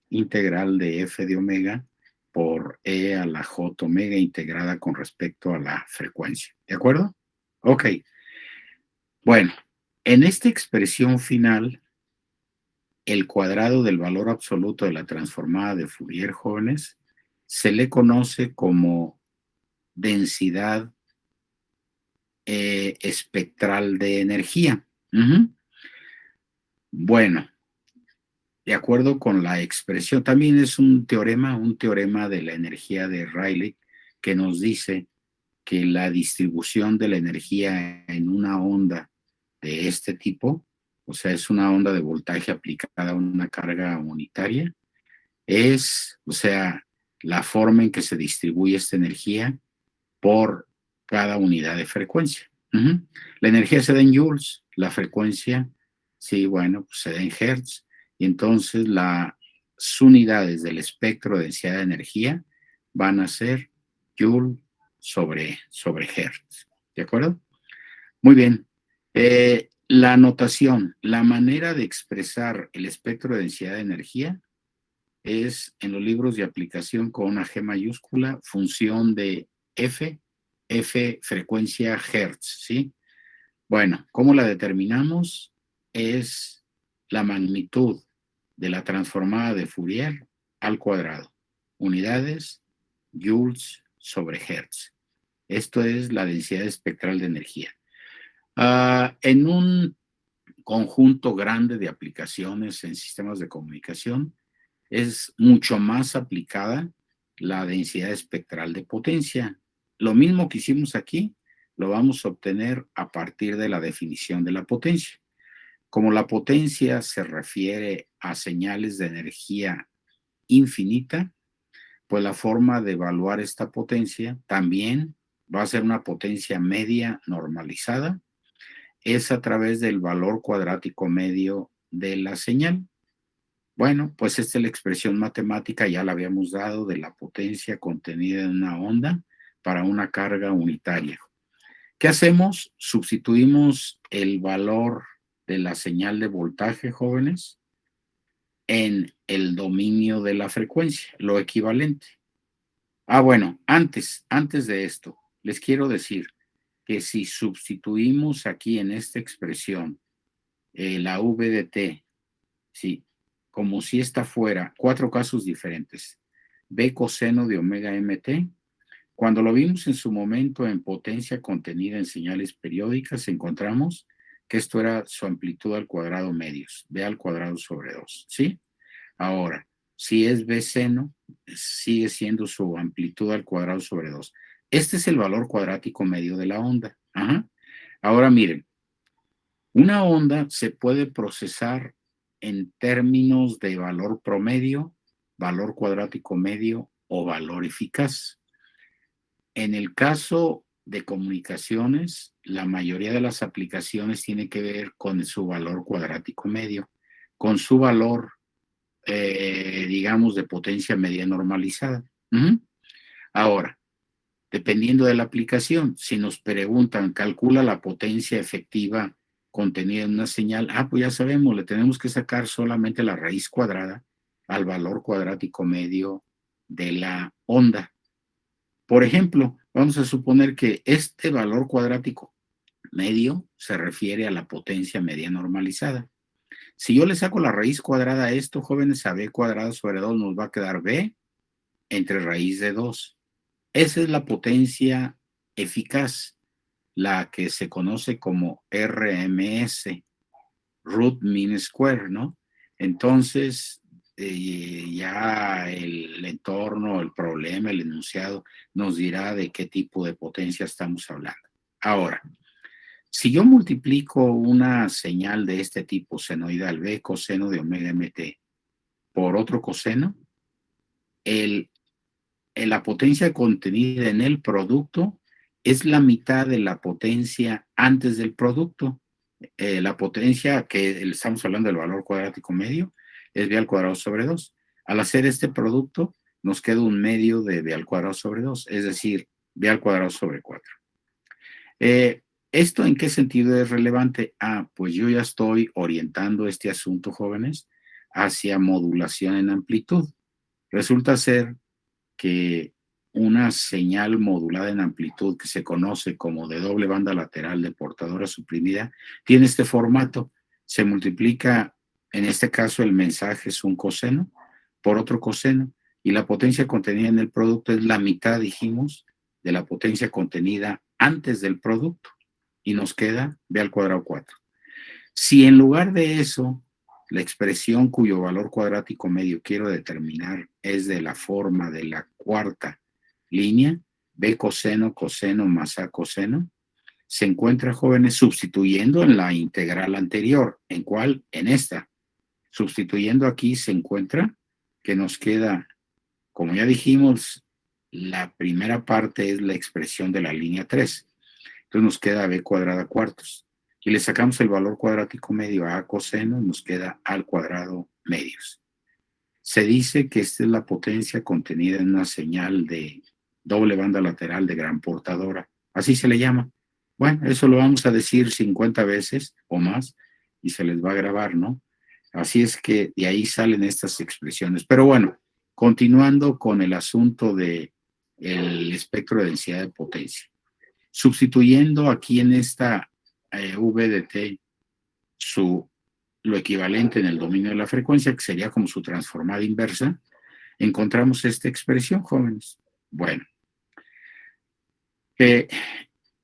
integral de f de omega por e a la j omega integrada con respecto a la frecuencia? ¿De acuerdo? Ok. Bueno, en esta expresión final, el cuadrado del valor absoluto de la transformada de Fourier, jóvenes, se le conoce como densidad espectral de energía. Bueno, de acuerdo con la expresión, también es un teorema de la energía de Rayleigh, que nos dice que la distribución de la energía en una onda de este tipo, o sea, es una onda de voltaje aplicada a una carga unitaria, es, o sea, la forma en que se distribuye esta energía por cada unidad de frecuencia. La energía se da en joules, la frecuencia, sí, bueno, pues se da en hertz, y entonces las unidades del espectro de densidad de energía van a ser joule sobre hertz. ¿De acuerdo? Muy bien. La notación, la manera de expresar el espectro de densidad de energía es en los libros de aplicación con una G mayúscula, función de F frecuencia hertz, ¿sí? Bueno, ¿cómo la determinamos? Es la magnitud de la transformada de Fourier al cuadrado. Unidades, joules sobre hertz. Esto es la densidad espectral de energía. En un conjunto grande de aplicaciones en sistemas de comunicación, es mucho más aplicada la densidad espectral de potencia. Lo mismo que hicimos aquí, lo vamos a obtener a partir de la definición de la potencia. Como la potencia se refiere a señales de energía infinita, pues la forma de evaluar esta potencia también va a ser una potencia media normalizada, es a través del valor cuadrático medio de la señal. Bueno, pues esta es la expresión matemática, ya la habíamos dado, de la potencia contenida en una onda para una carga unitaria. ¿Qué hacemos? Sustituimos el valor de la señal de voltaje, jóvenes, en el dominio de la frecuencia, lo equivalente. Bueno, antes de esto, les quiero decir que si sustituimos aquí en esta expresión la V de t, sí, como si esta fuera 4 casos diferentes, B coseno de omega mt, cuando lo vimos en su momento en potencia contenida en señales periódicas, encontramos que esto era su amplitud al cuadrado medios, B al cuadrado sobre 2, ¿sí? Ahora, si es B seno, sigue siendo su amplitud al cuadrado sobre 2. Este es el valor cuadrático medio de la onda. Ahora miren, una onda se puede procesar en términos de valor promedio, valor cuadrático medio o valor eficaz. En el caso de comunicaciones, la mayoría de las aplicaciones tiene que ver con su valor cuadrático medio, con su valor, digamos, de potencia media normalizada. Ahora, dependiendo de la aplicación, si nos preguntan, calcula la potencia efectiva contenida en una señal, pues ya sabemos, le tenemos que sacar solamente la raíz cuadrada al valor cuadrático medio de la onda. Por ejemplo, vamos a suponer que este valor cuadrático medio se refiere a la potencia media normalizada. Si yo le saco la raíz cuadrada a esto, jóvenes, a b cuadrado sobre 2 nos va a quedar b entre raíz de 2. Esa es la potencia eficaz, la que se conoce como RMS, root mean square, ¿no? Entonces, ya el entorno, el problema, el enunciado nos dirá de qué tipo de potencia estamos hablando. Ahora, si yo multiplico una señal de este tipo, senoidal, b coseno de omega mt, por otro coseno, la potencia contenida en el producto es la mitad de la potencia antes del producto. La potencia que estamos hablando del valor cuadrático medio es b al cuadrado sobre 2. Al hacer este producto nos queda un medio de b al cuadrado sobre 2, es decir, b al cuadrado sobre 4. ¿Esto en qué sentido es relevante? Pues yo ya estoy orientando este asunto, jóvenes, hacia modulación en amplitud. Resulta ser que una señal modulada en amplitud que se conoce como de doble banda lateral de portadora suprimida tiene este formato. Se multiplica, en este caso el mensaje es un coseno por otro coseno y la potencia contenida en el producto es la mitad, dijimos, de la potencia contenida antes del producto y nos queda b al cuadrado 4. Si en lugar de eso la expresión cuyo valor cuadrático medio quiero determinar es de la forma de la cuarta línea, b coseno, coseno más a coseno, se encuentra, jóvenes, sustituyendo en la integral anterior. ¿En cuál? En esta. Sustituyendo aquí se encuentra que nos queda, como ya dijimos, la primera parte es la expresión de la línea 3. Entonces nos queda b cuadrada cuartos. Y le sacamos el valor cuadrático medio a coseno, nos queda al cuadrado medios. Se dice que esta es la potencia contenida en una señal de doble banda lateral de gran portadora. Así se le llama. Bueno, eso lo vamos a decir 50 veces o más y se les va a grabar, ¿no? Así es que de ahí salen estas expresiones. Pero bueno, continuando con el asunto del espectro de densidad de potencia. Sustituyendo aquí en esta V de t lo equivalente en el dominio de la frecuencia, que sería como su transformada inversa, encontramos esta expresión, jóvenes. Bueno,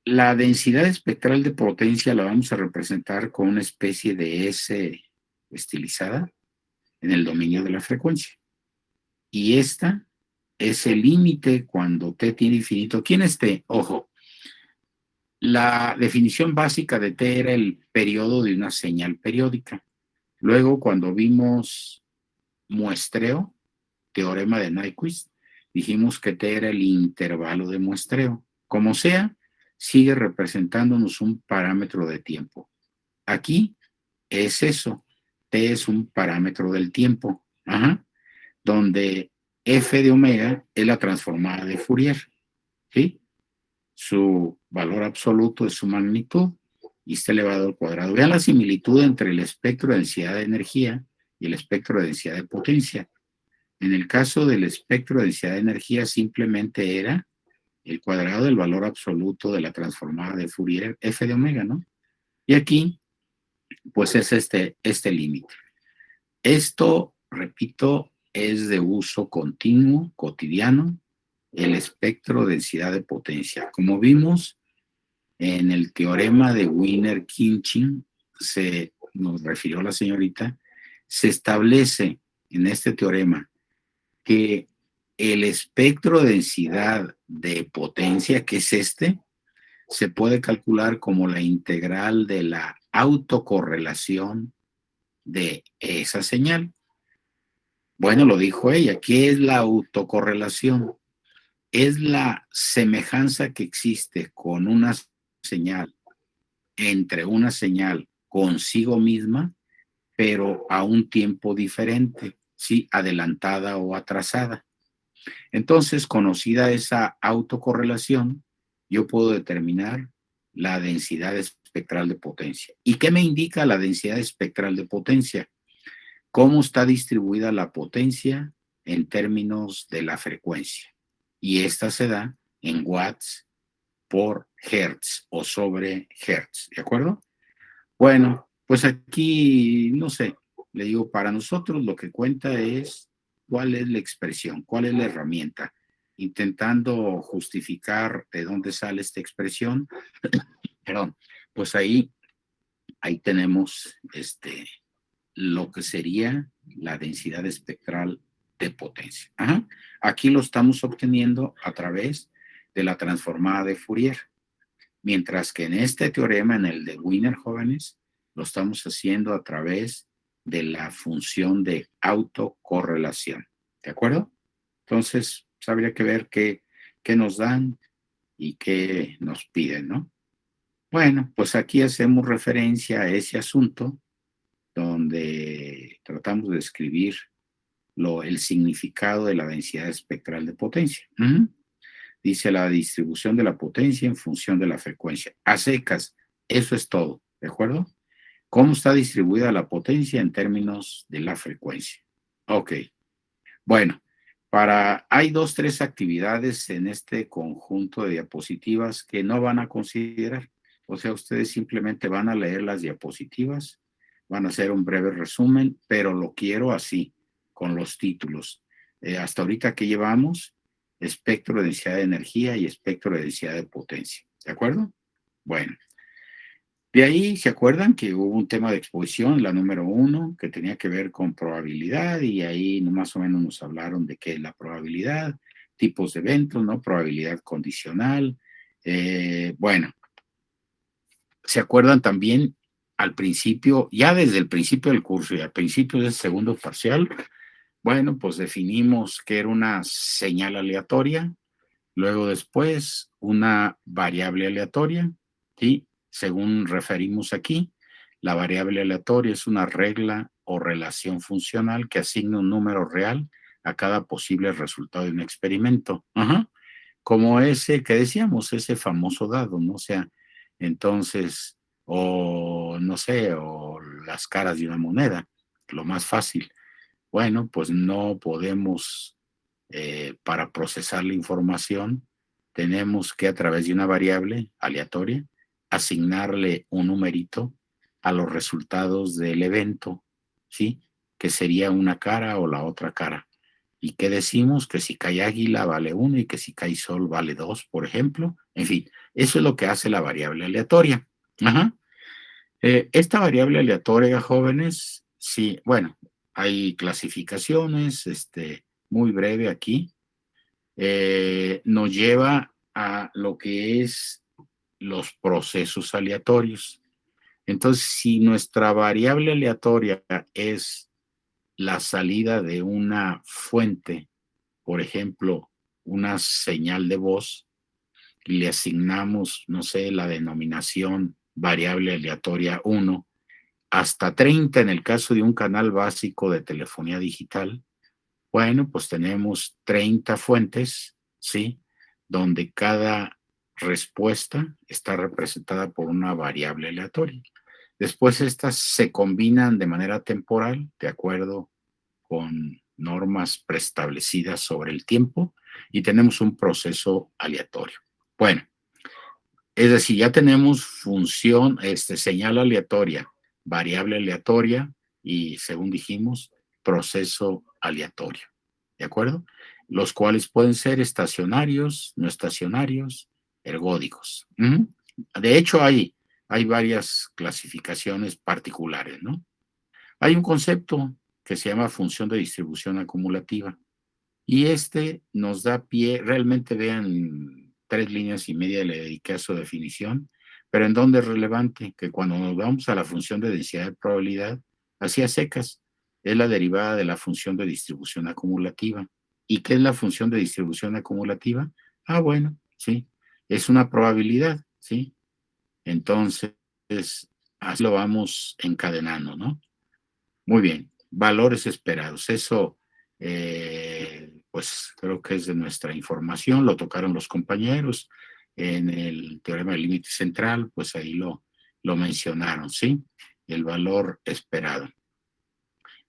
la densidad espectral de potencia la vamos a representar con una especie de S estilizada en el dominio de la frecuencia. Y esta es el límite cuando t tiene infinito. ¿Quién es t? Ojo. La definición básica de t era el periodo de una señal periódica. Luego, cuando vimos muestreo, teorema de Nyquist, dijimos que t era el intervalo de muestreo. Como sea, sigue representándonos un parámetro de tiempo. Aquí es eso. T es un parámetro del tiempo, donde f de omega es la transformada de Fourier, ¿sí? Su valor absoluto es su magnitud y está elevado al cuadrado. Vean la similitud entre el espectro de densidad de energía y el espectro de densidad de potencia. En el caso del espectro de densidad de energía simplemente era el cuadrado del valor absoluto de la transformada de Fourier, f de omega, ¿no? Y aquí, pues es este límite. Esto, repito, es de uso continuo, cotidiano, el espectro de densidad de potencia. Como vimos en el teorema de Wiener-Khinchin, nos refirió la señorita, se establece en este teorema que el espectro de densidad de potencia, que es se puede calcular como la integral de la autocorrelación de esa señal. Bueno, lo dijo ella. ¿Qué es la autocorrelación? Es la semejanza que existe con una señal, entre una señal consigo misma, pero a un tiempo diferente, ¿sí? Adelantada o atrasada. Entonces, conocida esa autocorrelación, yo puedo determinar la densidad espectral de potencia. ¿Y qué me indica la densidad espectral de potencia? ¿Cómo está distribuida la potencia en términos de la frecuencia? Y esta se da en watts por hertz o sobre hertz, ¿de acuerdo? Bueno, pues aquí, no sé, Le digo, para nosotros lo que cuenta es cuál es la expresión, cuál es la herramienta, intentando justificar de dónde sale esta expresión. Perdón, pues ahí tenemos lo que sería la densidad espectral de potencia. Ajá. Aquí lo estamos obteniendo a través de la transformada de Fourier, mientras que en este teorema, en el de Wiener, jóvenes, lo estamos haciendo a través de la función de autocorrelación. ¿De acuerdo? Entonces, pues, habría que ver qué nos dan y qué nos piden, ¿no? Bueno, pues aquí hacemos referencia a ese asunto donde tratamos de describir el significado de la densidad espectral de potencia. Dice la distribución de la potencia en función de la frecuencia. A secas, eso es todo, ¿de acuerdo? ¿Cómo está distribuida la potencia en términos de la frecuencia? Ok, bueno, hay 2, 3 actividades en este conjunto de diapositivas que no van a considerar. O sea, ustedes simplemente van a leer las diapositivas, van a hacer un breve resumen, pero lo quiero así, con los títulos. Hasta ahorita que llevamos espectro de densidad de energía y espectro de densidad de potencia. ¿De acuerdo? Bueno. De ahí, ¿se acuerdan que hubo un tema de exposición, la número 1, que tenía que ver con probabilidad? Y ahí más o menos nos hablaron de qué es la probabilidad, tipos de eventos, ¿no? Probabilidad condicional. Bueno, ¿se acuerdan también al principio, ya desde el principio del curso y al principio del segundo parcial? Bueno, pues definimos que era una señal aleatoria, luego después una variable aleatoria, ¿sí? Según referimos aquí, la variable aleatoria es una regla o relación funcional que asigna un número real a cada posible resultado de un experimento. Ajá. Como ese que decíamos, ese famoso dado, ¿no? O sea, entonces, o no sé, o las caras de una moneda, lo más fácil. Bueno, pues no podemos, para procesar la información, tenemos que a través de una variable aleatoria asignarle un numerito a los resultados del evento, ¿sí? Que sería una cara o la otra cara. ¿Y qué decimos? Que si cae águila vale 1 y que si cae sol vale 2, por ejemplo. En fin, eso es lo que hace la variable aleatoria. Ajá. Esta variable aleatoria, jóvenes, sí, bueno, hay clasificaciones, muy breve aquí, nos lleva a lo que es los procesos aleatorios. Entonces, si nuestra variable aleatoria es la salida de una fuente, por ejemplo, una señal de voz, y le asignamos, no sé, la denominación variable aleatoria 1, hasta 30 en el caso de un canal básico de telefonía digital, bueno, pues tenemos 30 fuentes, ¿sí? Donde cada respuesta está representada por una variable aleatoria. Después estas se combinan de manera temporal, de acuerdo con normas preestablecidas sobre el tiempo, y tenemos un proceso aleatorio. Bueno, es decir, ya tenemos función, señal aleatoria, variable aleatoria y, según dijimos, proceso aleatorio. ¿De acuerdo? Los cuales pueden ser estacionarios, no estacionarios, ergódicos. De hecho, hay varias clasificaciones particulares, ¿no? Hay un concepto que se llama función de distribución acumulativa y nos da pie, realmente vean 3 líneas y media le dediqué a su definición, pero en donde es relevante que cuando nos vamos a la función de densidad de probabilidad, así a secas, es la derivada de la función de distribución acumulativa. ¿Y qué es la función de distribución acumulativa? Ah, bueno, sí, es una probabilidad, ¿sí? Entonces, así lo vamos encadenando, ¿no? Muy bien, valores esperados. Eso, pues creo que es de nuestra información, lo tocaron los compañeros en el teorema del límite central, pues ahí lo mencionaron, ¿sí? El valor esperado.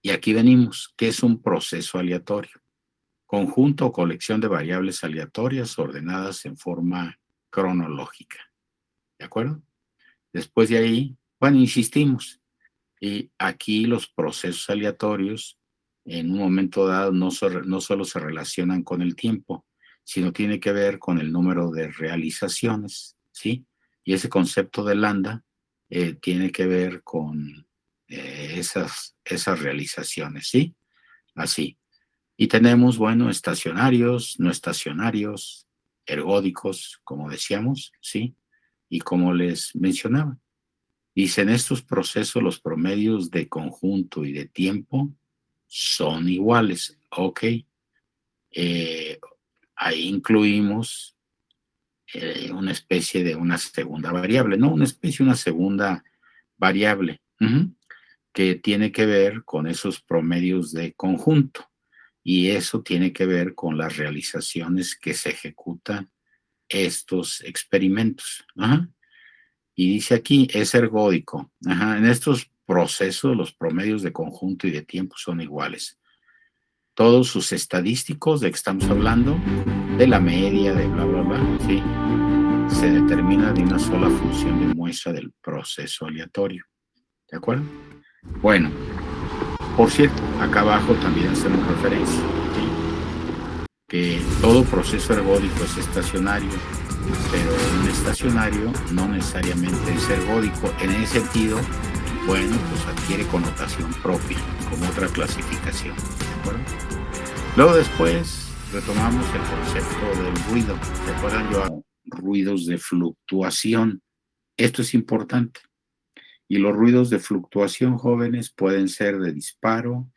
Y aquí venimos, ¿qué es un proceso aleatorio? Conjunto o colección de variables aleatorias ordenadas en forma cronológica. ¿De acuerdo? Después de ahí, bueno, insistimos, Y aquí los procesos aleatorios, en un momento dado, no solo se relacionan con el tiempo, sino tiene que ver con el número de realizaciones, ¿sí? Y ese concepto de lambda tiene que ver con esas realizaciones, ¿sí? Así. Y tenemos, bueno, estacionarios, no estacionarios, ergódicos, como decíamos, ¿sí? Y como les mencionaba, dicen estos procesos, los promedios de conjunto y de tiempo son iguales. Ok. Ahí incluimos una especie de una segunda variable, no una especie, una segunda variable, que tiene que ver con esos promedios de conjunto. Y eso tiene que ver con las realizaciones que se ejecutan estos experimentos. Ajá. Y dice aquí, es ergódico. Ajá. En estos procesos, los promedios de conjunto y de tiempo son iguales. Todos sus estadísticos de que estamos hablando, de la media, de bla, bla, bla, ¿sí? Se determina de una sola función de muestra del proceso aleatorio. ¿De acuerdo? Bueno, por cierto, acá abajo también hacemos referencia, ¿sí? Que todo proceso ergódico es estacionario, pero un estacionario no necesariamente es ergódico. En ese sentido, bueno, pues adquiere connotación propia, como otra clasificación, ¿de acuerdo? Luego después retomamos el concepto del ruido. ¿Se acuerdan? Yo ruidos de fluctuación. Esto es importante. Y los ruidos de fluctuación, jóvenes, pueden ser de disparo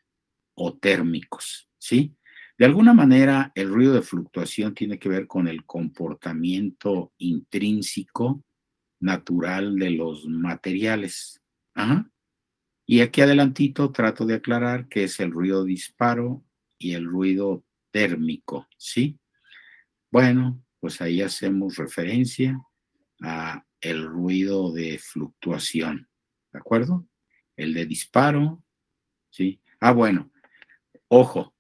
o térmicos, ¿sí? De alguna manera, el ruido de fluctuación tiene que ver con el comportamiento intrínseco natural de los materiales. Ajá. Y aquí adelantito trato de aclarar qué es el ruido disparo y el ruido térmico, ¿sí? Bueno, pues ahí hacemos referencia a el ruido de fluctuación, ¿de acuerdo? El de disparo, ¿sí? Ah, bueno, ojo,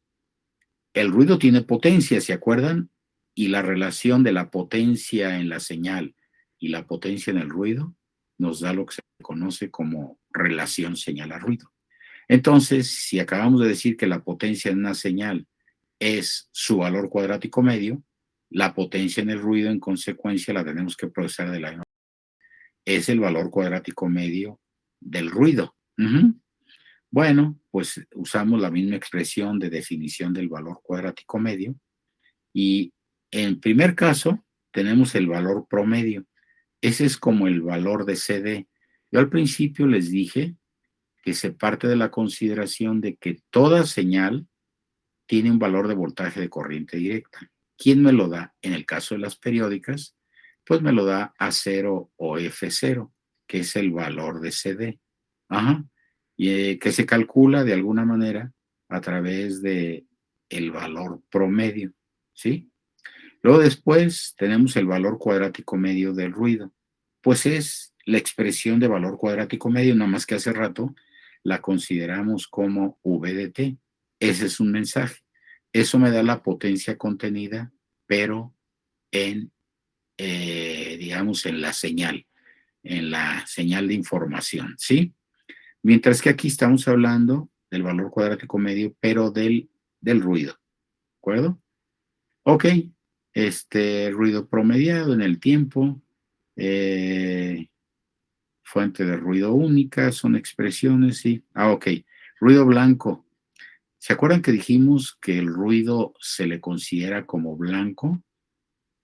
el ruido tiene potencia, ¿se acuerdan? Y la relación de la potencia en la señal y la potencia en el ruido nos da lo que se conoce como relación señal a ruido. Entonces, si acabamos de decir que la potencia en una señal es su valor cuadrático medio, la potencia en el ruido, en consecuencia, la tenemos que procesar de la misma manera. Es el valor cuadrático medio del ruido. Bueno, pues usamos la misma expresión de definición del valor cuadrático medio y en primer caso tenemos el valor promedio. Ese es como el valor de CD. Yo al principio les dije que se parte de la consideración de que toda señal tiene un valor de voltaje de corriente directa. ¿Quién me lo da? En el caso de las periódicas, pues me lo da A0 o F0, que es el valor de CD. Ajá. Y que se calcula de alguna manera a través de el valor promedio, ¿sí? Luego después tenemos el valor cuadrático medio del ruido. Pues es la expresión de valor cuadrático medio, nada más que hace rato la consideramos como V de T. Ese es un mensaje. Eso me da la potencia contenida, pero en, digamos, en la señal de información, ¿sí? Mientras que aquí estamos hablando del valor cuadrático medio, pero del ruido, ¿de acuerdo? Ok, ruido promediado en el tiempo, fuente de ruido única, son expresiones, sí. Ah, ok, ruido blanco. ¿Se acuerdan que dijimos que el ruido se le considera como blanco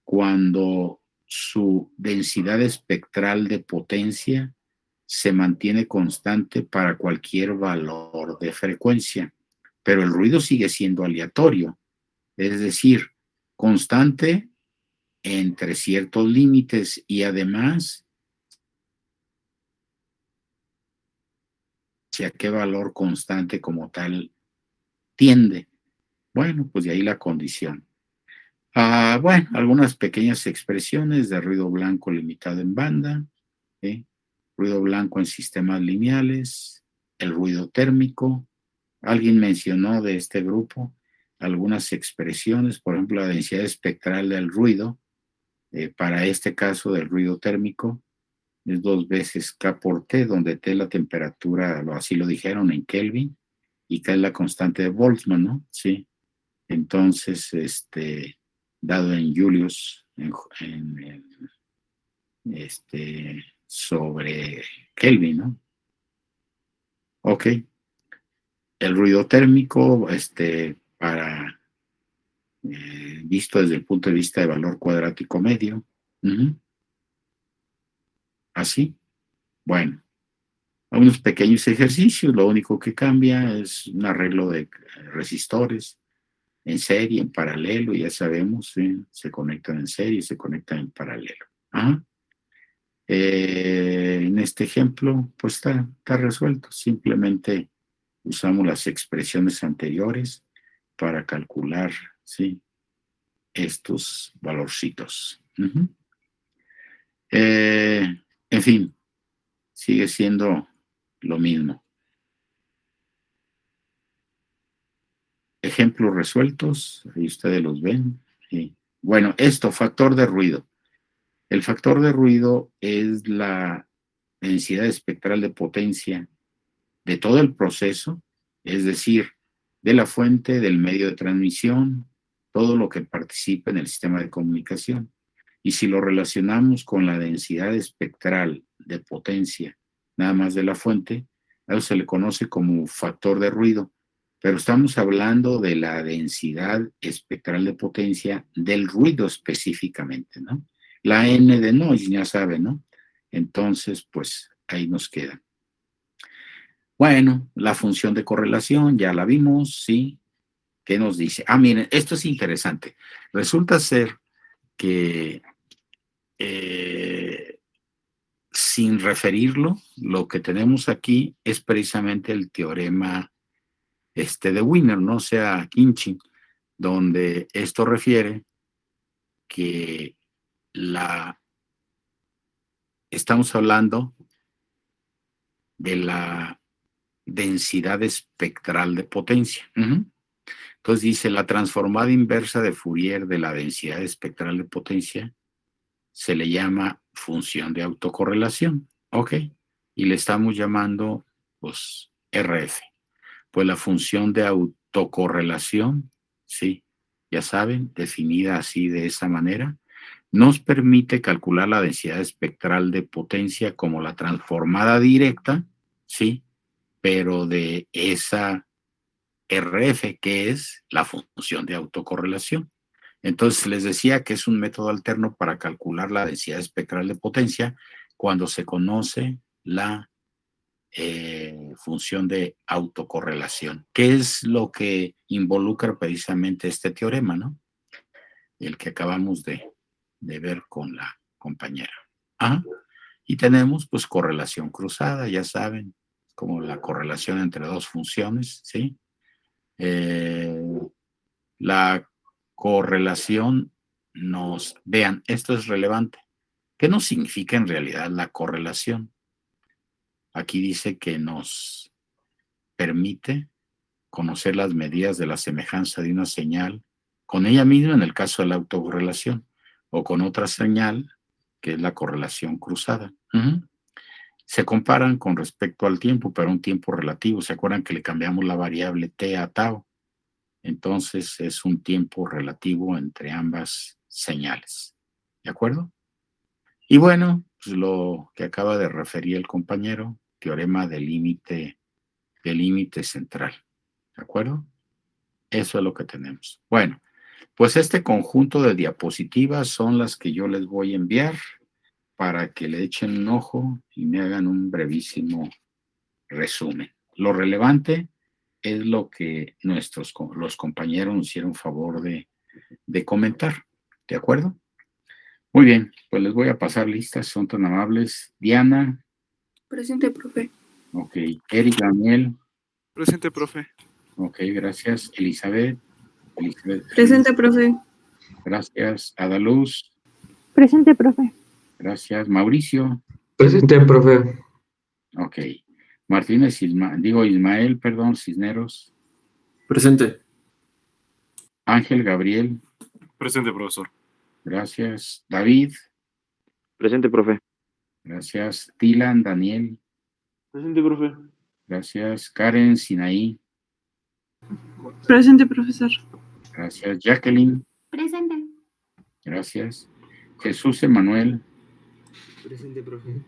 cuando su densidad espectral de potencia se mantiene constante para cualquier valor de frecuencia? Pero el ruido sigue siendo aleatorio, es decir, constante entre ciertos límites y además hacia qué valor constante como tal tiende. Bueno, pues de ahí la condición. Bueno, algunas pequeñas expresiones de ruido blanco limitado en banda, ¿sí? Ruido blanco en sistemas lineales, el ruido térmico. Alguien mencionó de este grupo algunas expresiones, por ejemplo, la densidad espectral del ruido, para este caso del ruido térmico, es 2 veces K por T, donde T es la temperatura, así lo dijeron en Kelvin, y K es la constante de Boltzmann, ¿no? Sí. Entonces, dado en Julius, sobre Kelvin, ¿no? Ok. El ruido térmico, visto desde el punto de vista de valor cuadrático medio. Así. Bueno, unos pequeños ejercicios, lo único que cambia es un arreglo de resistores en serie, en paralelo, ya sabemos, ¿sí? Se conectan en serie, se conectan en paralelo. Ajá. En este ejemplo, pues está resuelto. Simplemente usamos las expresiones anteriores para calcular, ¿sí? Estos valorcitos. En fin, sigue siendo lo mismo. Ejemplos resueltos, ahí ustedes los ven. Sí. Bueno, factor de ruido. El factor de ruido es la densidad espectral de potencia de todo el proceso, es decir, de la fuente, del medio de transmisión, todo lo que participa en el sistema de comunicación. Y si lo relacionamos con la densidad espectral de potencia, nada más de la fuente, a eso se le conoce como factor de ruido, pero estamos hablando de la densidad espectral de potencia del ruido específicamente, ¿no? La N de noise, ya saben, ¿no? Entonces, pues ahí nos queda. Bueno, la función de correlación ya la vimos, ¿sí? ¿Qué nos dice? Miren, esto es interesante. Resulta ser que sin referirlo, lo que tenemos aquí es precisamente el teorema de Wiener, ¿no? O sea, Khinchin, donde esto refiere que estamos hablando de la densidad espectral de potencia. Entonces dice, la transformada inversa de Fourier de la densidad espectral de potencia se le llama función de autocorrelación, ¿ok? Y le estamos llamando, pues, RF. Pues la función de autocorrelación, sí, ya saben, definida así de esa manera, nos permite calcular la densidad espectral de potencia como la transformada directa, sí, pero de esa RF, que es la función de autocorrelación. Entonces les decía que es un método alterno para calcular la densidad espectral de potencia cuando se conoce la función de autocorrelación, que es lo que involucra precisamente este teorema, ¿no? El que acabamos de ver con la compañera. Y tenemos pues correlación cruzada, ya saben, como la correlación entre dos funciones, ¿sí? La correlación vean, esto es relevante. ¿Qué nos significa en realidad la correlación? Aquí dice que nos permite conocer las medidas de la semejanza de una señal con ella misma en el caso de la autocorrelación o con otra señal que es la correlación cruzada. Se comparan con respecto al tiempo, pero un tiempo relativo. ¿Se acuerdan que le cambiamos la variable t a tau? Entonces es un tiempo relativo entre ambas señales. ¿De acuerdo? Y bueno, pues lo que acaba de referir el compañero, teorema del límite central. ¿De acuerdo? Eso es lo que tenemos. Bueno, pues este conjunto de diapositivas son las que yo les voy a enviar para que le echen un ojo y me hagan un brevísimo resumen. Lo relevante es lo que los compañeros nos hicieron favor de comentar. ¿De acuerdo? Muy bien, pues les voy a pasar listas, son tan amables. Diana. Presente, profe. Ok. Eric Daniel. Presente, profe. Ok, gracias. Elizabeth. Presente, profe. Gracias. Adaluz. Presente, profe. Gracias. Mauricio. Presente, profe. Ok. Martínez, Ismael, perdón, Cisneros. Presente. Ángel Gabriel. Presente, profesor. Gracias. David. Presente, profe. Gracias. Dylan Daniel. Presente, profe. Gracias. Karen Sinaí. Presente, profesor. Gracias. Jacqueline. Presente. Gracias. Jesús Emanuel. Presente, profe.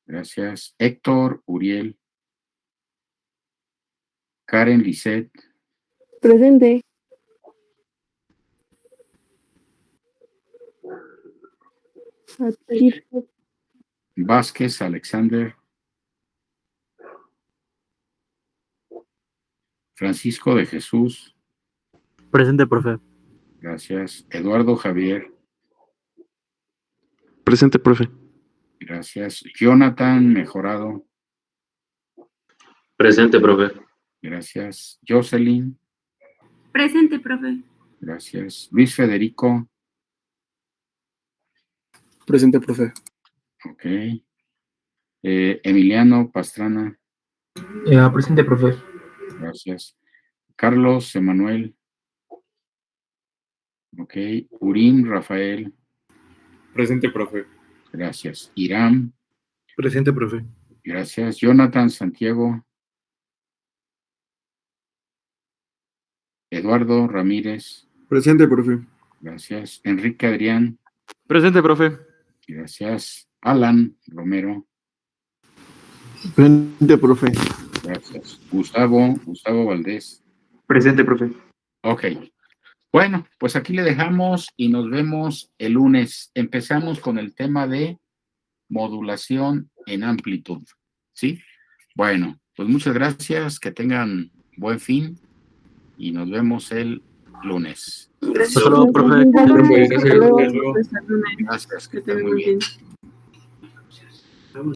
Gracias. Héctor Uriel. Karen Lisset. Presente. Aquí. Vázquez Alexander. Francisco de Jesús. Presente, profe. Gracias. Eduardo Javier. Presente, profe. Gracias. Jonathan Mejorado. Presente, profe. Gracias. Jocelyn. Presente, profe. Gracias. Luis Federico. Presente, profe. Ok. Emiliano Pastrana. Presente, profe. Gracias. Carlos Emanuel. Ok. Urim Rafael. Presente, profe. Gracias. Iram. Presente, profe. Gracias. Jonathan Santiago. Eduardo Ramírez. Presente, profe. Gracias. Enrique Adrián. Presente, profe. Gracias. Alan Romero. Presente, profe. Gracias. Gustavo Valdés. Presente, profe. Ok. Bueno, pues aquí le dejamos y nos vemos el lunes. Empezamos con el tema de modulación en amplitud. ¿Sí? Bueno, pues muchas gracias. Que tengan buen fin y nos vemos el lunes. Gracias. Hasta luego, profe. Gracias. Hasta luego. Gracias. Que Que estén tengan muy buen bien. fin.